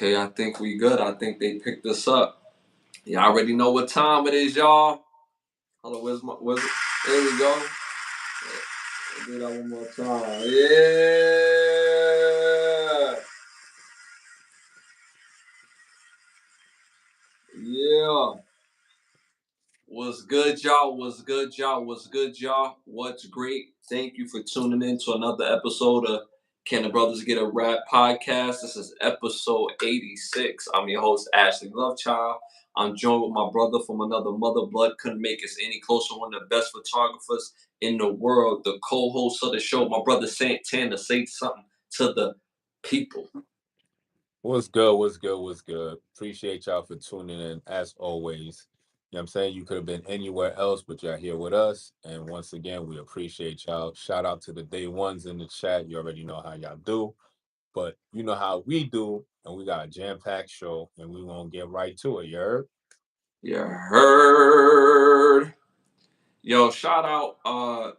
Okay, I think we good. I think they picked us up. Y'all already know what time it is, y'all. Hold on, where's it? There we go. Let's do that one more time. Yeah. What's good, y'all? What's good, y'all? What's good, y'all? What's great? Thank you for tuning in to another episode of Can the Brothers Get a Rap podcast. This is episode 86. I'm your host, Ashley Lovechild. I'm joined with my brother from another mother. Blood couldn't make us any closer. One of the best photographers in the world. The co-host of the show, my brother Santana. Say something to the people. What's good? What's good? What's good? Appreciate y'all for tuning in as always. You know what I'm saying? You could have been anywhere else, but y'all here with us. And once again, we appreciate y'all. Shout out to the day ones in the chat. You already know how y'all do. But you know how we do. And we got a jam-packed show. And we gonna get right to it, you heard? You heard. Yo, shout out. I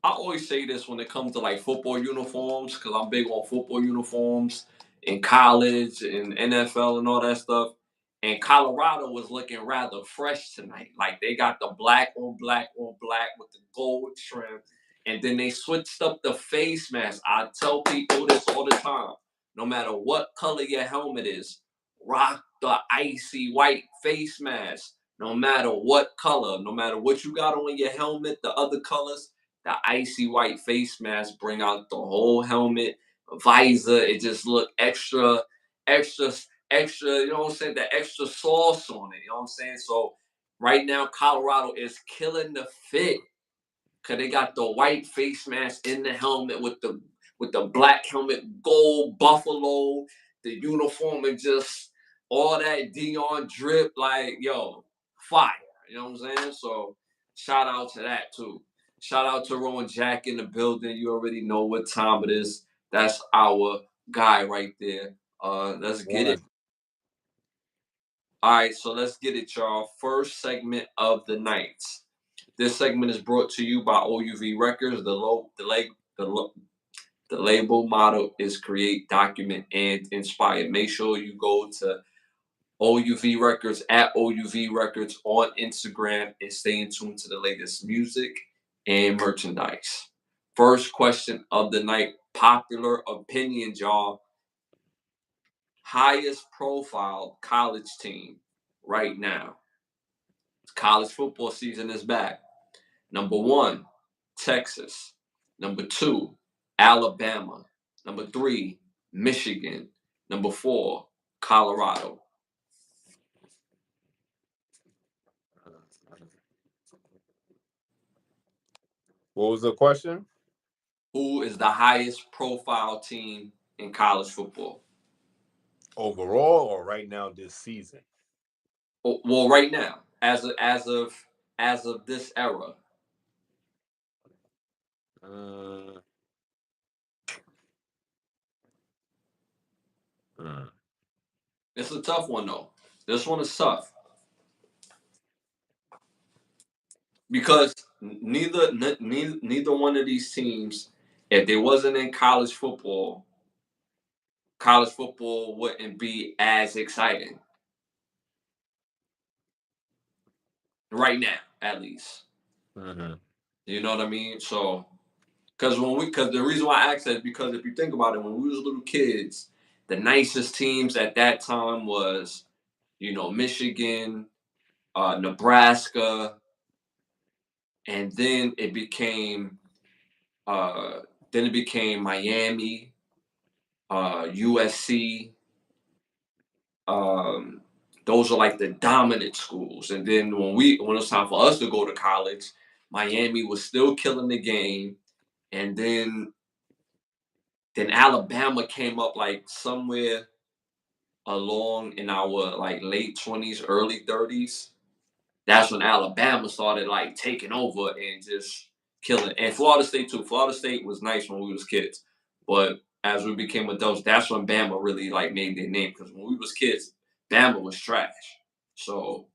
always say this when it comes to like football uniforms, because I'm big on football uniforms in college and NFL and all that stuff. And Colorado was looking rather fresh tonight. Like they got the black on black on black with the gold trim. And then they switched up the face mask. I tell people this all the time. No matter what color your helmet is, rock the icy white face mask. No matter what color, no matter what you got on your helmet, the other colors, the icy white face mask bring out the whole helmet, visor. It just look extra, extra, extra. You know what I'm saying? The extra sauce on it. You know what I'm saying? So right now, Colorado is killing the fit because they got the white face mask in the helmet with the black helmet, gold buffalo, the uniform, and just all that Dion drip. Like yo, fire. You know what I'm saying? So shout out to that too. Shout out to Rowan Jack in the building. You already know what time it is. That's our guy right there. Let's get it. All right, so let's get it, y'all. First segment of the night. This segment is brought to you by OUV Records. The label motto is create, document, and inspire. Make sure you go to OUV Records at OUV Records on Instagram and stay in tune to the latest music and merchandise. First question of the night, popular opinion, y'all. Highest profile college team right now. College football season is back. Number 1, Texas. Number 2, Alabama. Number 3, Michigan. Number 4, Colorado. What was the question? Who is the highest profile team in college football? Overall or right now this season? Well, right now, as of this era. It's a tough one though. This one is tough because neither one of these teams, if they wasn't in college football wouldn't be as exciting right now, at least. Mm-hmm. You know what I mean? So, because the reason why I asked that is because if you think about it, when we was little kids, the nicest teams at that time was, Michigan, Nebraska, and then it became Miami, USC. Those are like the dominant schools. And then when it was time for us to go to college, Miami was still killing the game, and then Alabama came up like somewhere along in our like late 20s, early 30s. That's when Alabama started like taking over and just killing. And Florida State too. Florida State was nice when we was kids, but as we became adults, that's when Bama really like made their name. Because when we was kids, Bama was trash. So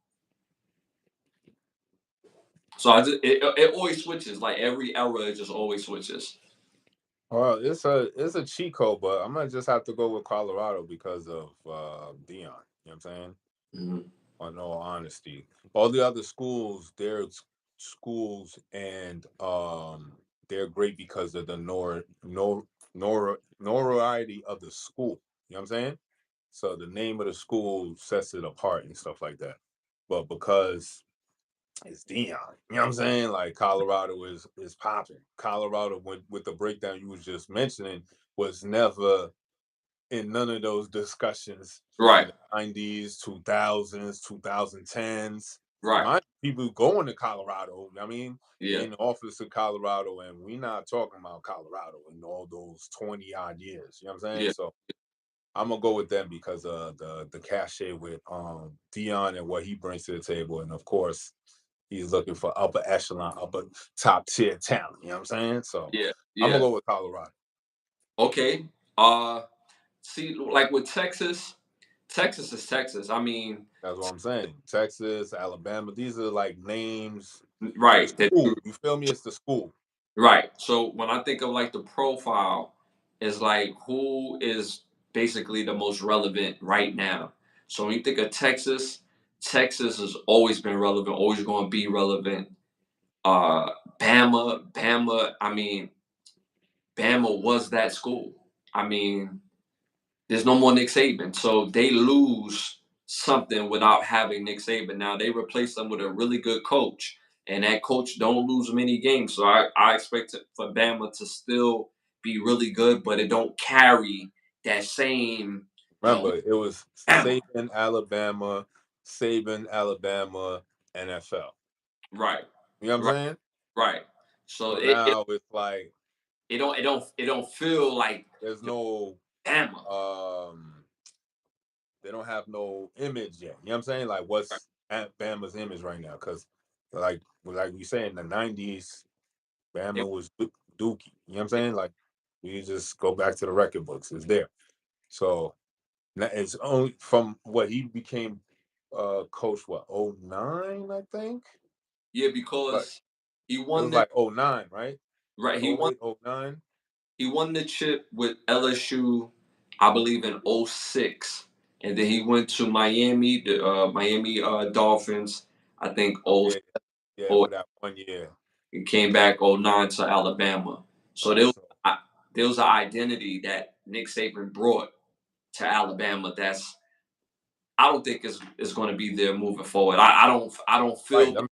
it always switches. Like every era, it just always switches. Well, it's a cheat code, but I'm gonna just have to go with Colorado because of Dion. You know what I'm saying? Mhm. In all honesty, all the other schools, schools, and they're great because of the notoriety of the school. You know what I'm saying? So the name of the school sets it apart and stuff like that. But because it's Dion, you know what I'm saying? Like Colorado is popping. Colorado, with the breakdown you was just mentioning, was never in none of those discussions in Right, the 90s, 2000s, 2010s. right. My people going to Colorado, I mean, Yeah, in the office of Colorado, and we not talking about Colorado in all those 20 odd years. You know what I'm saying? yeah, So I'm gonna go with them because of the cachet with Dion and what he brings to the table. And of course, he's looking for upper echelon, upper top tier talent. You know what I'm saying? So yeah, I'm gonna yeah. go with Colorado. Okay. Uh, See, like with Texas, Texas is Texas. I mean, That's what I'm saying. Texas, Alabama, these are like names. The right. That school. You feel me? It's the school. right. So when I think of like the profile, is like who is basically the most relevant right now. So when you think of Texas, Texas has always been relevant, always going to be relevant. Uh, Bama. I mean, Bama was that school. I mean, there's no more Nick Saban, so they lose something without having Nick Saban. Now they replace them with a really good coach, and that coach don't lose many games. So I expect for Bama to still be really good, but it don't carry that same, Remember, it was Bama. Saban, Alabama, NFL. Right, You know what I'm right, saying? right. So So now it's like it don't feel like there's the no Bama. um they don't have no image yet. You know what I'm saying? Like Right. what's at Bama's image right now? Because like we say in the 90s, They, Bama was Dookie. You know what I'm saying? Like you just go back to the record books. It's there. So it's only from what he became coach what, '09, I think. yeah, But because he it won was the like '09, right? right. '08, '09. He won the chip with LSU, I believe, in '06, and then he went to Miami, the Miami Dolphins. I think Oh '07, yeah, yeah, '08, for that 1 year. and came back '09 to Alabama. So Right. So there was an identity that Nick Saban brought to Alabama. That's I don't think is going to be there moving forward. I don't right. feel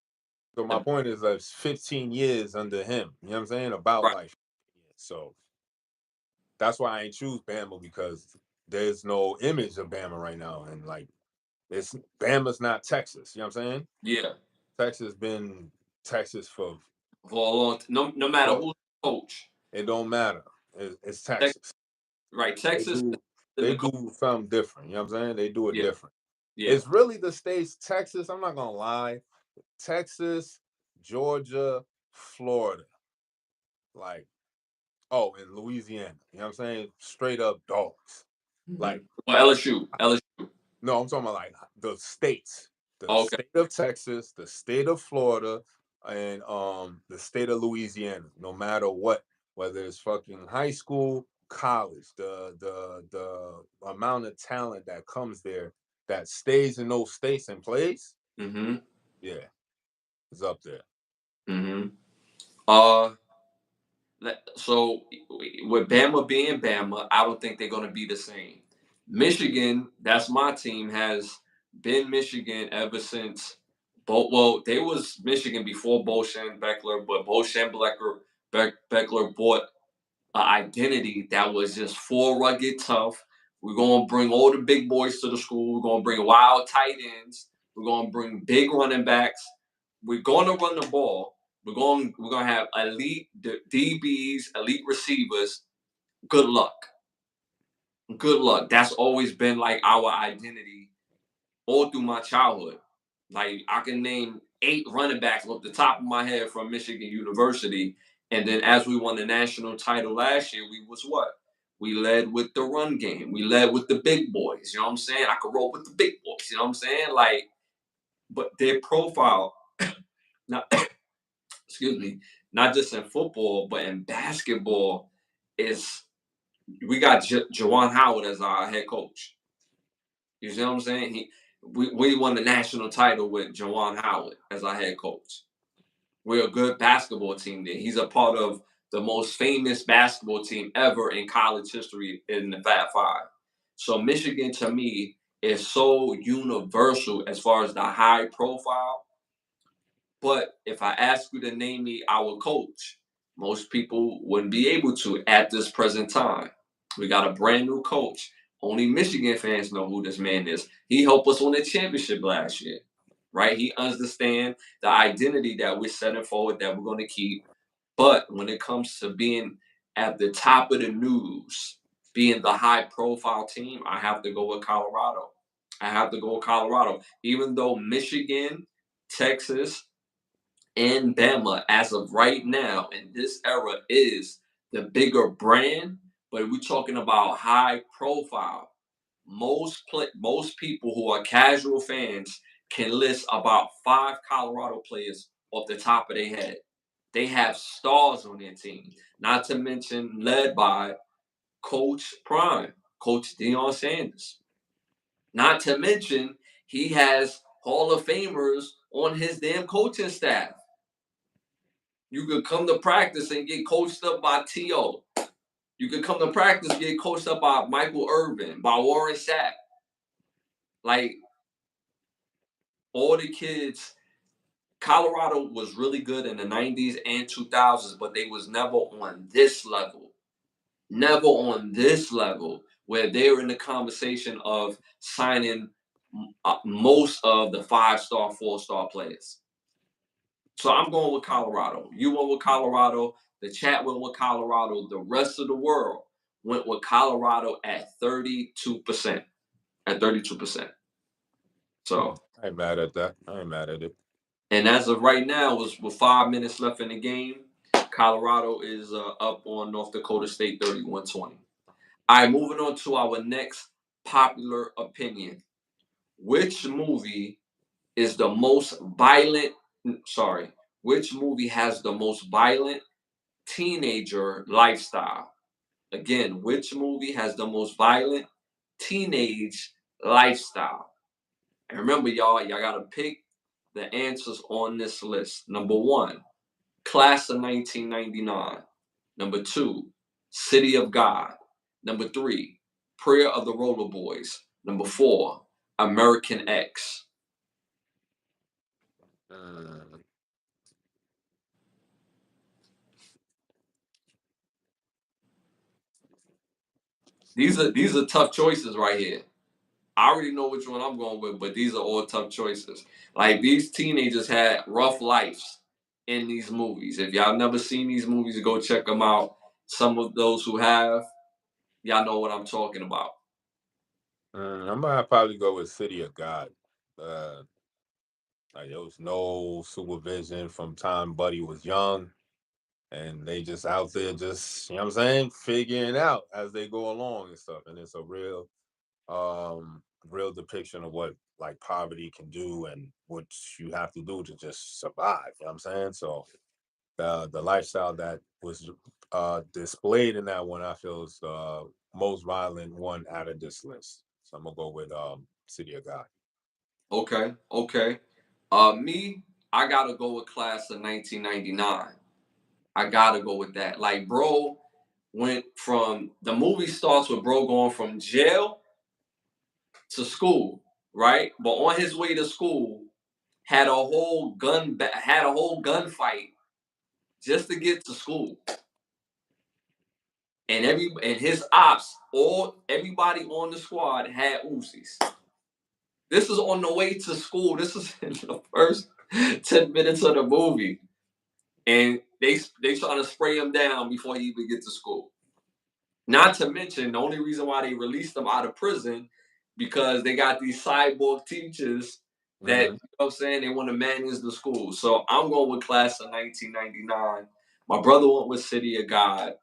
So my the point is like 15 years under him. You know what I'm saying? About right. like 15 years. So that's why I ain't choose Bama because there's no image of Bama right now. And like it's Bama's not Texas. You know what I'm saying? Yeah, Texas been Texas for a long no matter for who's the coach. it don't matter. It's Tex- Texas. right, They Texas do in they the coach. do something different. You know what I'm saying? They do it Yeah, different. yeah. It's really the states, Texas, I'm not gonna lie. Texas, Georgia, Florida, like, oh, and Louisiana. You know what I'm saying? Straight up dogs. Mhm. Like, Well, LSU. no, I'm talking about like the states. The Okay. state of Texas, the state of Florida, and the state of Louisiana, no matter what, whether it's fucking high school, college, the amount of talent that comes there that stays in those states and plays, Mm-hmm. yeah, it's up there. Mm-hmm. Uh, so with Bama being Bama, I don't think they're going to be the same. Michigan, that's my team, has been Michigan ever since. Well, they was Michigan before Bolshan Beckler, but Bolshan Beckler bought an identity that was just full rugged tough. We're gonna bring all the big boys to the school. We're gonna bring wild tight ends. We're gonna bring big running backs. We're gonna run the ball. We're gonna have elite DBs, elite receivers. Good luck. Good luck. That's always been like our identity all through my childhood. Like I can name 8 running backs off the top of my head from Michigan University. And then as we won the national title last year, we was what? We led with the run game. We led with the big boys. You know what I'm saying? I could roll with the big boys. You know what I'm saying? Like, but their profile, not excuse me, not just in football, but in basketball. is we got Juwan Howard as our head coach. You see what I'm saying? We won the national title with Juwan Howard as our head coach. We're a good basketball team there. He's a part of the most famous basketball team ever in college history in the Fab Five. So Michigan to me is so universal as far as the high profile. But if I ask you to name me our coach, most people wouldn't be able to at this present time. We got a brand new coach. Only Michigan fans know who this man is. He helped us win the championship last year, right? He understands the identity that we're setting forward that we're going to keep. But when it comes to being at the top of the news, being the high profile team, I have to go with Colorado. I have to go with Colorado. Even though Michigan, Texas, and Bama, as of right now in this era, is the bigger brand, but we're talking about high profile. Most people who are casual fans can list about 5 Colorado players off the top of their head. They have stars on their team, not to mention led by Coach Prime, Coach Deion Sanders. Not to mention he has Hall of Famers on his damn coaching staff. You could come to practice and get coached up by T.O. You could come to practice and get coached up by Michael Irvin, by Warren Sapp. Like, all the kids, Colorado was really good in the 90s and 2000s, but they was never on this level. Never on this level where they're in the conversation of signing most of the 5-star, 4-star players. So I'm going with Colorado. You went with Colorado. The chat went with Colorado. The rest of the world went with Colorado at 32%. At 32%. So I ain't mad at that. I ain't mad at it. and as of right now, with 5 minutes left in the game, Colorado is up on North Dakota State 31-20. All right, moving on to our next popular opinion. Which movie is the most violent? Sorry, which movie has the most violent teenager lifestyle? Again, which movie has the most violent teenage lifestyle? And remember, y'all got to pick the answers on this list. Number 1, Class of 1999. Number 2, City of God. Number 3, Prayer of the Roller Boys. Number 4, American X. Mm, These are tough choices right here. I already know which one I'm going with, but these are all tough choices. Like, these teenagers had rough lives in these movies. If y'all never seen these movies, go check them out. Some of those who have, y'all know what I'm talking about. I'm gonna probably go with City of God. Uh, like there was no supervision from time Buddy was young, and they just out there, just you know what I'm saying, figuring out as they go along and stuff. And it's a real depiction of what like poverty can do and what you have to do to just survive. You know what I'm saying? So the lifestyle that was displayed in that one, I feel is the most violent one out of this list. So I'm gonna go with City of God. Okay, okay. Me, I gotta go with Class of 1999. I gotta go with that. Like, bro went from the movie starts with bro going from jail to school, right? But on his way to school, had a whole gunfight just to get to school. And his ops, all everybody on the squad had Uzis. This is on the way to school. This is in the first 10 minutes of the movie. And they trying to spray him down before he even gets to school. Not to mention, the only reason why they released him out of prison because they got these cyborg teachers that, you Mm-hmm. know what I'm saying, they want to manage the school. So I'm going with Class of 1999. My brother went with City of God.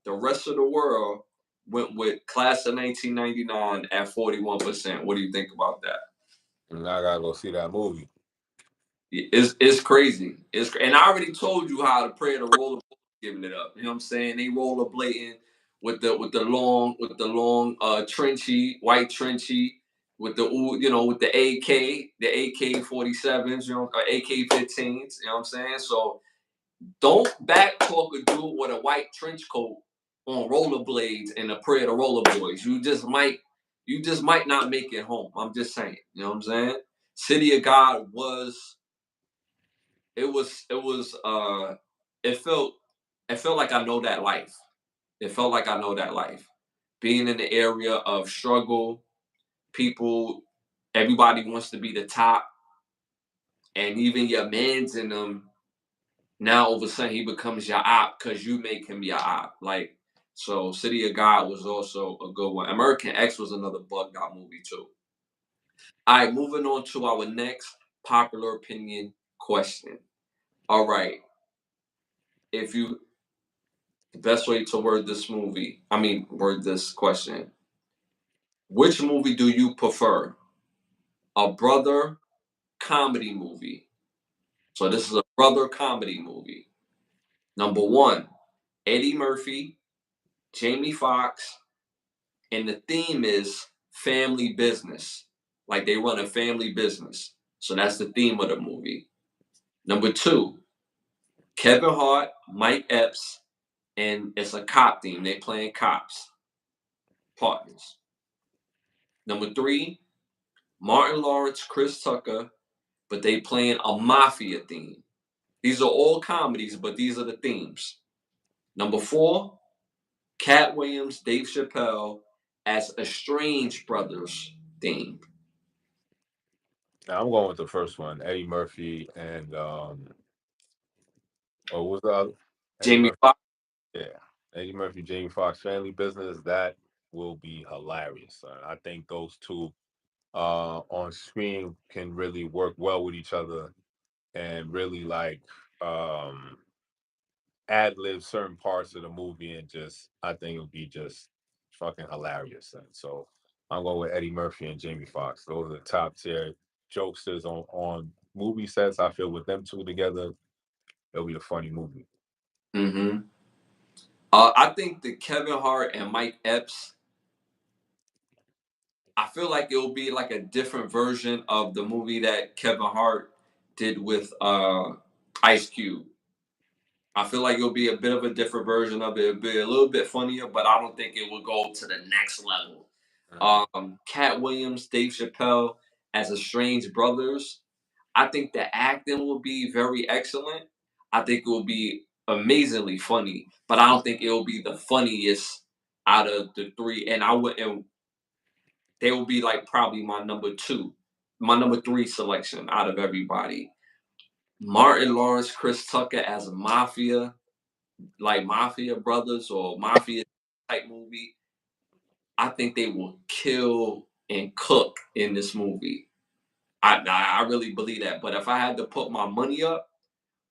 The rest of the world went with Class of 1999 at 41%. What do you think about that? And I gotta go see that movie. It's crazy. And I already told you how to pray the roller. giving it up. You know what I'm saying? They rollerblading with the long trenchy white trenchy with the with the AK-47s, AK-15s. You know what I'm saying? So don't back talk a dude with a white trench coat on rollerblades and a pair of roller boys. You just might not make it home. I'm just saying. You know what I'm saying? City of God was it felt like I know that life. It felt like I know that life. Being in the area of struggle, people, everybody wants to be the top, and even your mans in them. Now all of a sudden he becomes your op because you make him your op. Like so, City of God was also a good one. American X was another bugged out movie too. All right, moving on to our next popular opinion question. All right, if you the best way to word this question. Which movie do you prefer? A brother comedy movie. So this is a brother comedy movie. Number one, Eddie Murphy, Jamie Foxx, and the theme is family business. Like they run a family business. So that's the theme of the movie. Number two, Kevin Hart, Mike Epps, and it's a cop theme. They playing cops, partners. Number three, Martin Lawrence, Chris Tucker, but they playing a mafia theme. These are all comedies, but these are the themes. Number four, Cat Williams, Dave Chappelle as Estranged Brothers theme. Now I'm going with the first one, Eddie Murphy and what was the other? Eddie Jamie Murphy. Foxx. Yeah, Eddie Murphy, Jamie Foxx, Family Business. That will be hilarious. Son. I think those two on screen can really work well with each other and really like um ad lib certain parts of the movie and just I think it would be just fucking hilarious. And so I'm going with Eddie Murphy and Jamie Foxx. Those are the top tier jokesters on movie sets. I feel with them two together, it'll be a funny movie. Mm-hmm. I think the Kevin Hart and Mike Epps. I feel like it'll be like a different version of the movie that Kevin Hart did with Ice Cube. I feel like it'll be a bit of a different version of it. It'll be a little bit funnier, but I don't think it will go to the next level. Mhm. Cat Williams, Dave Chappelle as Estranged Brothers. I think the acting will be very excellent. I think it will be amazingly funny, but I don't think it will be the funniest out of the three. And I would, and they will be like probably my number two, my number three selection out of everybody. Martin Lawrence, Chris Tucker as a mafia, like Mafia Brothers or Mafia type movie. I think they will kill and cook in this movie. I really believe that. But if I had to put my money up,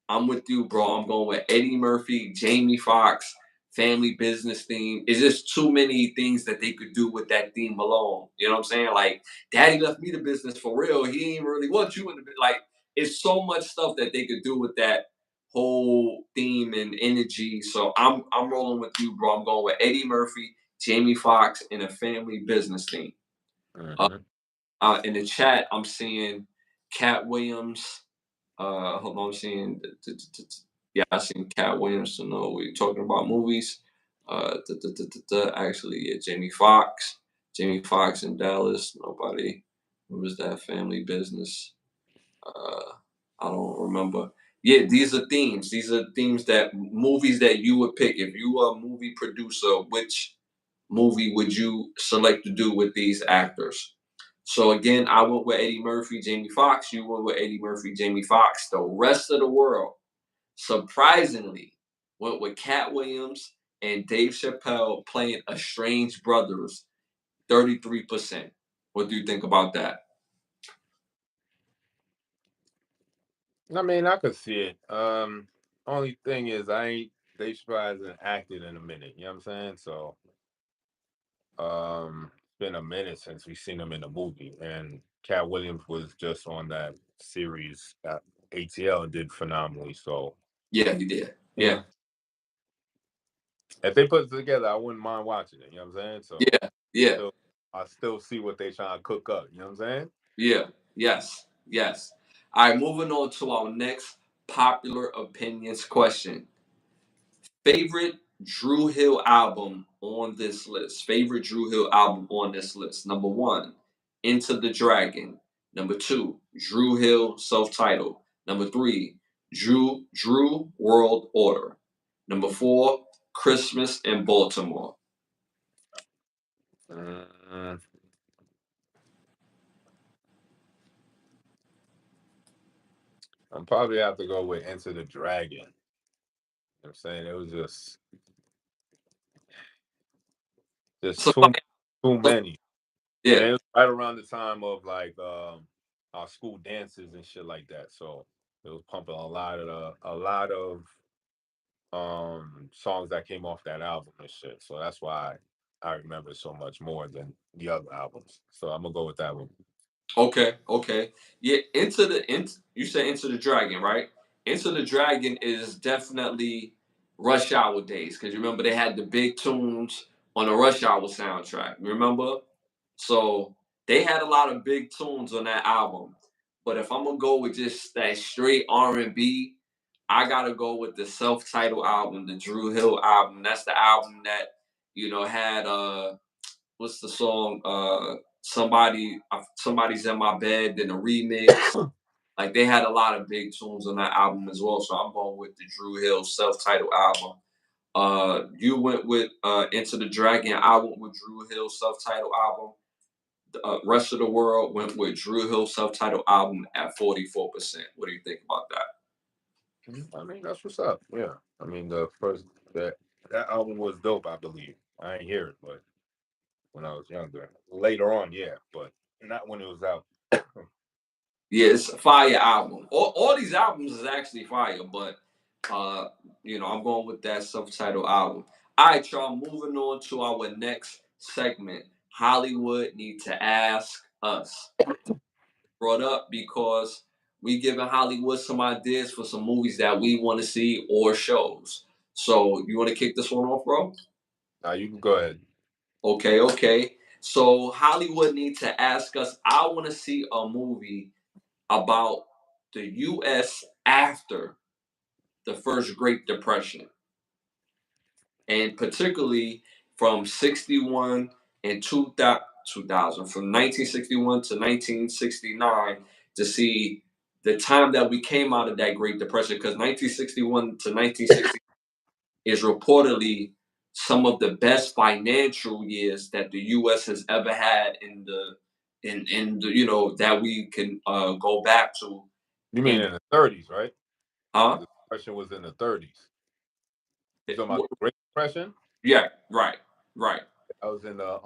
I'm with you, bro. I'm going with Eddie Murphy, Jamie Foxx, family business theme. It's just too many things that they could do with that theme alone. You know what I'm saying? Like, Daddy left me the business for real. He ain't really want you in the like. It's so much stuff that they could do with that whole theme and energy. So I'm rolling with you, bro. I'm going with Eddie Murphy, Jamie Foxx, and a family business theme. Uh, Mhm. in the chat, I'm seeing Cat Williams. Hold on, I'm seeing. Yeah, I seen Cat Williams. So no, we're talking about movies. Actually, yeah, Jamie Foxx in Dallas. Nobody. What was that? Family business. Uh, I don't remember. Yeah, these are themes. These are themes that movies that you would pick if you were a movie producer. Which movie would you select to do with these actors? So again, I went with Eddie Murphy, Jamie Foxx. You went with Eddie Murphy, Jamie Foxx. The rest of the world, surprisingly, went with Cat Williams and Dave Chappelle playing Estranged Brothers. 33%. What do you think about that? I mean, I could see it. Only thing is, I ain't Dave Chappelle hasn't acted in a minute. You know what I'm saying? So, it's been a minute since we seen him in a movie, and Cat Williams was just on that series at ATL and did phenomenally. So, Yeah, he did. yeah, Yeah. if they put it together, I wouldn't mind watching it. You know what I'm saying? So Yeah, yeah, still, I still see what they trying to cook up. You know what I'm saying? yeah, yes, yes. All right, moving on to our next popular opinions question. Favorite Drew Hill album on this list. Favorite Drew Hill album on this list. Number one, Into the Dragon. Number two, Drew Hill self-titled. Number three, Drew World Order. Number four, Christmas in Baltimore. Mm, I'm probably have to go with Enter the Dragon. You know what I'm saying? It was just So, too many. And yeah. it was right around the time of like our school dances and shit like that. So it was pumping a lot of songs that came off that album and shit. So that's why I remember so much more than the other albums. So I'm gonna go with that one. Okay, okay. Yeah, you said Into the Dragon, right? Into the Dragon is definitely Rush Hour days because you remember they had the big tunes on the Rush Hour soundtrack. Remember? So they had a lot of big tunes on that album. But if I'm gonna go with just that straight R&B, I gotta go with the self-titled album, the Drew Hill album. That's the album that had what's the song? Somebody's in my bed. Then a remix. Like they had a lot of big tunes on that album as well. So I'm going with the Drew Hill self-titled album. You went with Into the Dragon. I went with Drew Hill self-titled album. The rest of the world went with Drew Hill self-titled album at 44%. What do you think about that? I mean, that's what's up. Yeah. I mean, the first that that album was dope. I believe I ain't hear it, but when I was younger, later on, yeah, but not when it was out. Yeah, it's a fire album. All these albums is actually fire, but uh, I'm going with that self-titled album. All right, y'all, moving on to our next segment. Hollywood need to ask us. Brought up because we giving Hollywood some ideas for some movies that we want to see or shows. So you want to kick this one off, bro? Now you can go ahead. Okay, okay. So Hollywood need to ask us. I want to see a movie about the U.S. after the first Great Depression, and particularly from 61 and 2000, from 1961 to 1969, to see the time that we came out of that Great Depression, because 1961 to 1960 is reportedly some of the best financial years that the U.S. has ever had that we can go back to. You mean In in the 30s, right? huh? The depression was in the 30s. You It- talking about the Great Depression? yeah, right, right. I was in the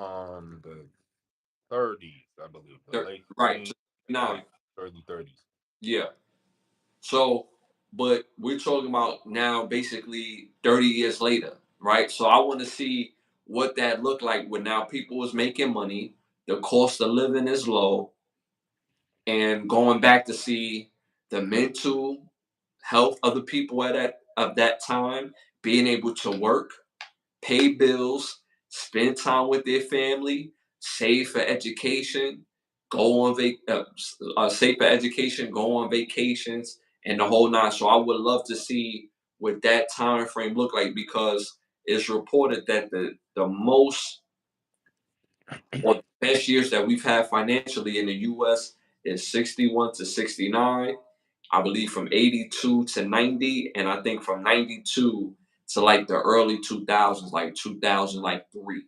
30s, I believe, the late Right, 20s, nine. late early 30s. Yeah. So, but we're talking about now, basically 30 years later, right? So I want to see what that looked like when now people was making money, the cost of living is low, and going back to see the mental health of the people at that time, being able to work, pay bills, spend time with their family, save for education, save for education, go on vacations, and the whole nine. So I would love to see what that time frame look like because it's reported that the most or the best years that we've had financially in the U.S. is 61 to 69. I believe from 82 to 90, and I think from 92 to like the early 2000s, like 2000, like three,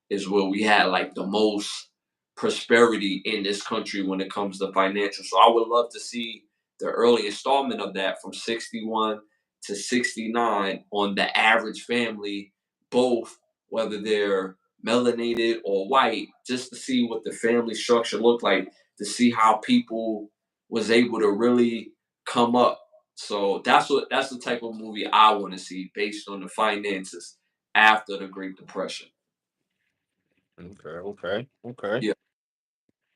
is where we had like the most prosperity in this country when it comes to financial. So I would love to see the early installment of that from 61 to 69 on the average family, both whether they're melanated or white, just to see what the family structure looked like, to see how people was able to really come up. So that's the type of movie I want to see based on the finances after the Great Depression. Okay, okay, okay. Yeah,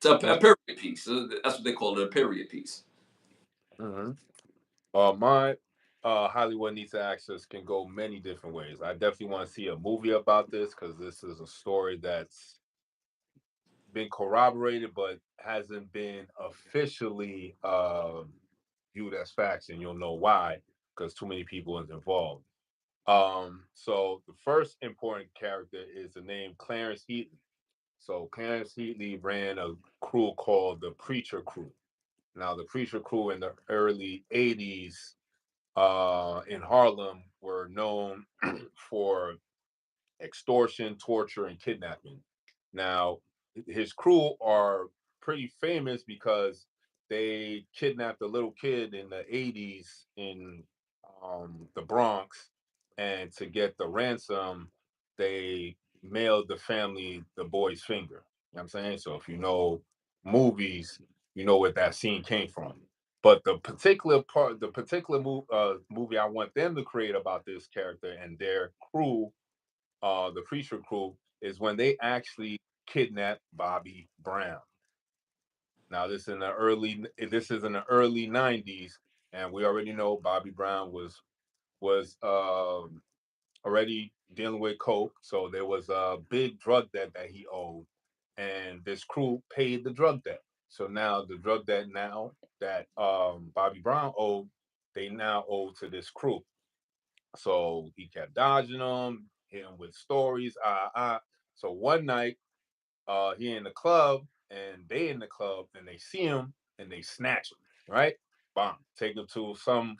it's a That's period piece. That's what they call it, a period piece. mhm. Mine. Hollywood Needs to Access can go many different ways. I definitely want to see a movie about this because this is a story that's been corroborated but hasn't been officially viewed as facts, and you'll know why because too many people is involved. So the first important character is the name Clarence Heatley. So Clarence Heatley ran a crew called the Preacher Crew. Now the Preacher Crew in the early '80s in Harlem were known for extortion, torture, and kidnapping. Now, his crew are pretty famous because they kidnapped a little kid in the '80s in the Bronx, and to get the ransom, they mailed the family the boy's finger. You know what I'm saying? So if you know movies, you know what that scene came from. But the particular movie I want them to create about this character and their crew, the Preacher Crew, is when they actually kidnapped Bobby Brown. Now this is in the early '90s, and we already know Bobby Brown was already dealing with coke, so there was a big drug debt that he owed, and this crew paid the drug debt. So now the drug debt now that Bobby Brown owed, they now owe to this crew. So he kept dodging them, hitting him with stories. So one night, he in the club and they in the club and they see him and they snatch him, right? Bomb. Take him to some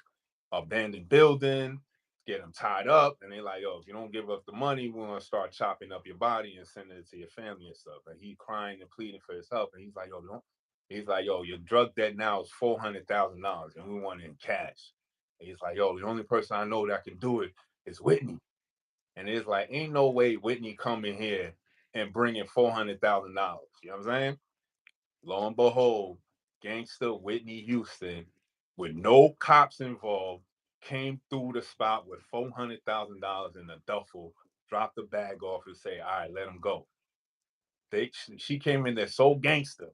abandoned building, get him tied up, and they like, yo, if you don't give us the money, we're gonna start chopping up your body and sending it to your family and stuff. And he crying and pleading for his help. And he's like, yo, don't. He's like, yo, your drug debt now is $400,000, and we want it in cash. And he's like, yo, the only person I know that can do it is Whitney. And it's like, ain't no way Whitney coming here and bringing $400,000. You know what I'm saying? Lo and behold, gangster Whitney Houston, with no cops involved, came through the spot with $400,000 in the duffel, dropped the bag off, and say, "All right, let him go." She came in there so gangster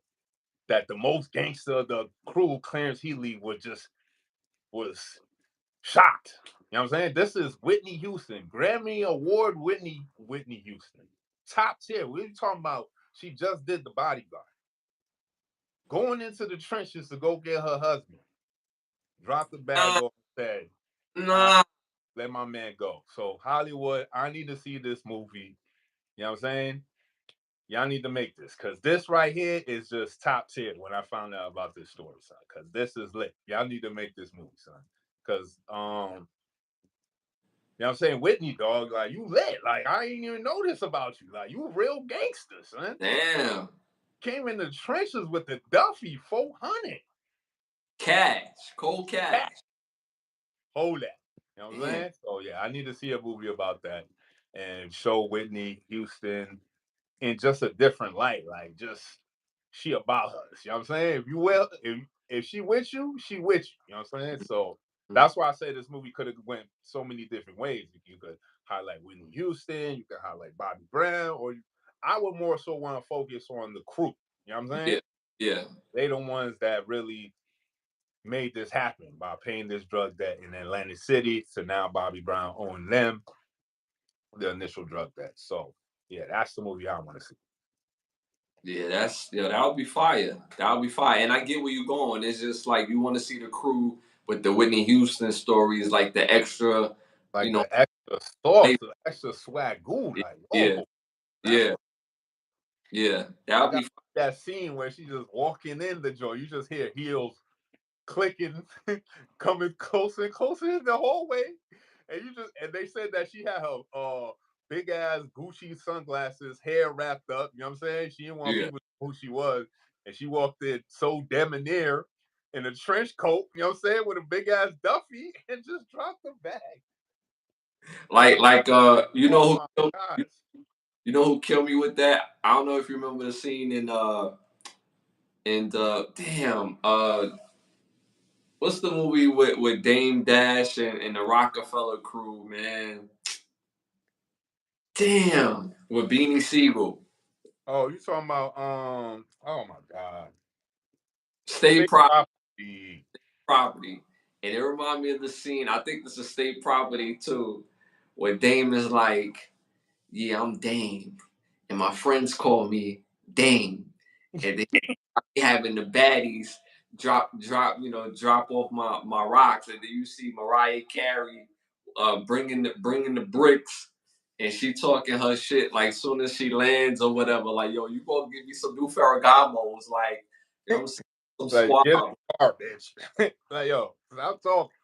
that the most gangster of the crew, Clarence Heatley, was shocked. You know what I'm saying? This is Whitney Houston, Grammy Award Whitney Houston, top tier. We're talking about. She just did The Bodyguard, going into the trenches to go get her husband, dropped the bag Nah, off and said, I nah. let my man go. So Hollywood, I need to see this movie. You know what I'm saying? Y'all need to make this because this right here is just top tier when I found out about this story, son. Because this is lit. Y'all need to make this movie, son. Because you know what I'm saying? Whitney, dog, like you lit. Like I ain't even know this about you. Like you a real gangster, son. Damn. Came in the trenches with the Duffy 400. Cash. Cold cash. Hold that. You know what I'm Damn. saying? So yeah, I need to see a movie about that and show Whitney Houston in just a different light. Like just she about us. You know what I'm saying? If you will, if she with you, she with you. You know what I'm saying? So that's why I say this movie could have went so many different ways. You could highlight Whitney Houston, you could highlight Bobby Brown, or I would more so want to focus on the crew. You know what I'm saying? Yeah. Yeah. They the ones that really made this happen by paying this drug debt in Atlantic City to now Bobby Brown owing them the initial drug debt. So yeah, that's the movie I want to see. Yeah, that would be fire. That would be fire. And I get where you're going. It's just like you want to see the crew with the Whitney Houston stories, like the extra, you Like know. the extra sauce, They, the extra swagoo. Like, yeah, whoa, that's yeah, what yeah. That like would be that scene where she's just walking in the joint. You just hear heels clicking, coming closer and closer in the hallway. And they said that she had her big ass Gucci sunglasses, hair wrapped up. You know what I'm saying? She didn't want yeah. people to know who she was. And she walked in so debonair in a trench coat, you know what I'm saying, with a big ass Duffy and just dropped the bag. You Oh know my who gosh. you know who killed me with that? I don't know if you remember the scene in the damn what's the movie with Dame Dash and the Rockefeller crew, man? Damn, with Beanie Siegel. Oh, you talking about oh my God. State State property. property. Property. And it reminded me of the scene. I think this is state property too, where Dame is like, "Yeah, I'm Dame, and my friends call me Dame," and they having the baddies drop off my rocks, and then you see Mariah Carey bringing the bricks, and she talking her shit like soon as she lands or whatever, like, yo, you gonna give me some new Ferragamos, like, you know what I'm saying, some Like, get suave. a car, bitch. Like, yo, stop talking.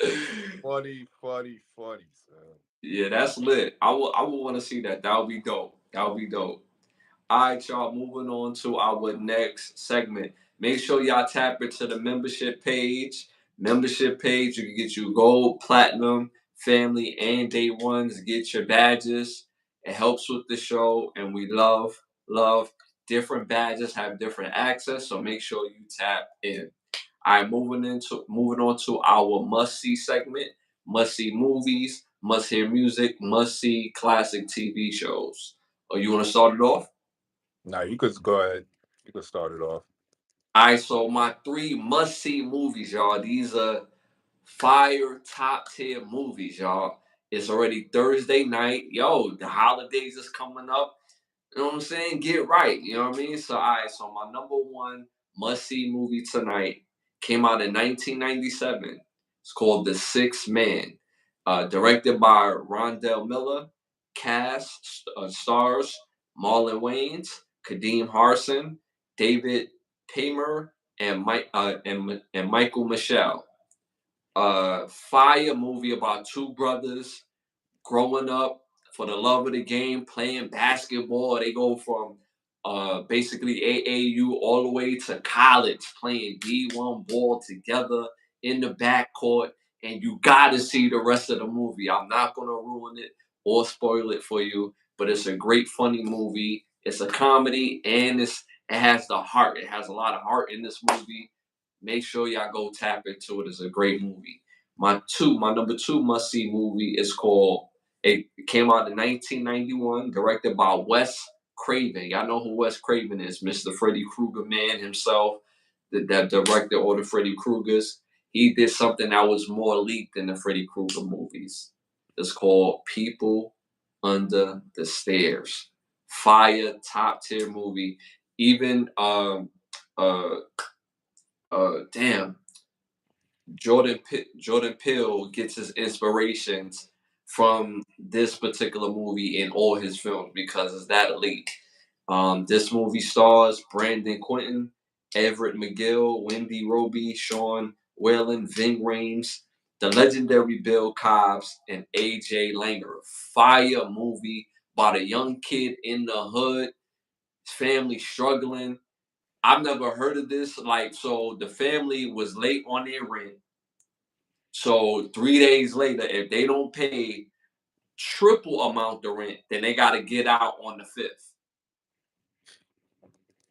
Man. Funny, funny, funny, son. Yeah, that's lit. I would want to see that. That would be dope. That would be dope. All right, y'all, moving on to our next segment. Make sure y'all tap into the membership page. Membership page, you can get you gold, platinum, family, and day ones. Get your badges. It helps with the show, and we love different badges have different access. So make sure you tap in. All right, moving on to our must see segment. Must see movies, must hear music, must see classic TV shows. Oh, you want to start it off? Now you could go ahead. You could start it off. All right, so my three must see movies, y'all. These are fire top tier movies, y'all. It's already Thursday night. Yo, the holidays is coming up. You know what I'm saying? Get right. You know what I mean? So, all right. So, my number one must see movie tonight came out in 1997. It's called The Sixth Man, directed by Rondell Miller. Cast stars Marlon Wayans, Kadeem Harson, David Paymer, and Michael Michelle. Fire movie about two brothers growing up for the love of the game, playing basketball. They go from basically AAU all the way to college, playing D1 ball together in the backcourt. And you got to see the rest of the movie. I'm not going to ruin it or spoil it for you, but it's a great, funny movie. It's a comedy, and it has the heart. It has a lot of heart in this movie. Make sure y'all go tap into it. It's a great movie. My number two must see movie is called. It came out in 1991, directed by Wes Craven. Y'all know who Wes Craven is, Mr. Freddy Krueger man himself, that directed all the Freddy Kruegers. He did something that was more elite than the Freddy Krueger movies. It's called People Under the Stairs. Fire, top tier movie. Even uh damn, Jordan Peele gets his inspirations from this particular movie in all his films because it's that elite. This movie stars Brandon Quinton, Everett McGill, Wendy Roby, Sean Whalen, Ving Rhames, the legendary Bill Cobbs, and AJ Langer. Fire movie about a young kid in the hood, family struggling. I've never heard of this. Like, so the family was late on their rent. So 3 days later, if they don't pay triple amount the rent, then they got to get out on the fifth.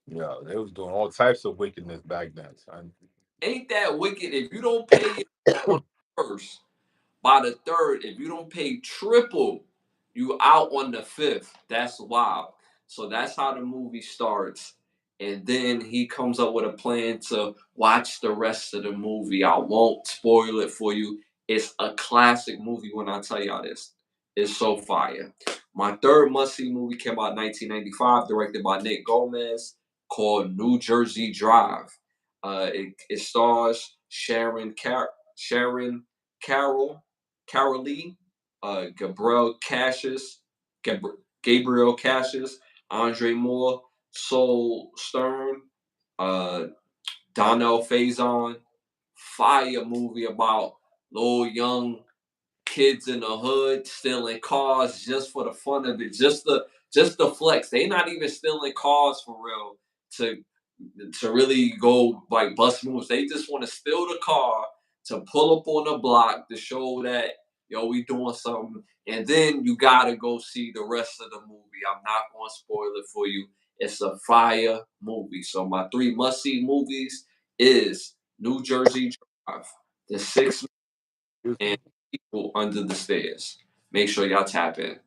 Yeah, they was doing all types of wickedness back then, son. Ain't that wicked? If you don't pay it on the first, by the third, if you don't pay triple, you out on the fifth. That's wild. So that's how the movie starts. And then he comes up with a plan to watch the rest of the movie. I won't spoil it for you. It's a classic movie when I tell y'all this. It's so fire. My third must-see movie came out in 1995, directed by Nick Gomez, called New Jersey Drive. It stars Sharon Carol, Carol Lee, Gabriel Cassius, Gabriel Cassius, Andre Moore, Sol Stern, uh, Donnell Faison. Fire movie about little young kids in the hood stealing cars just for the fun of it, just the flex. They not even stealing cars for real to really go like bust moves. They just want to steal the car to pull up on the block to show that yo we doing something, and then you gotta go see the rest of the movie. I'm not gonna spoil it for you. It's a fire movie. So my three must see movies is New Jersey Drive, The Six, and People Under the Stairs. Make sure y'all tap in.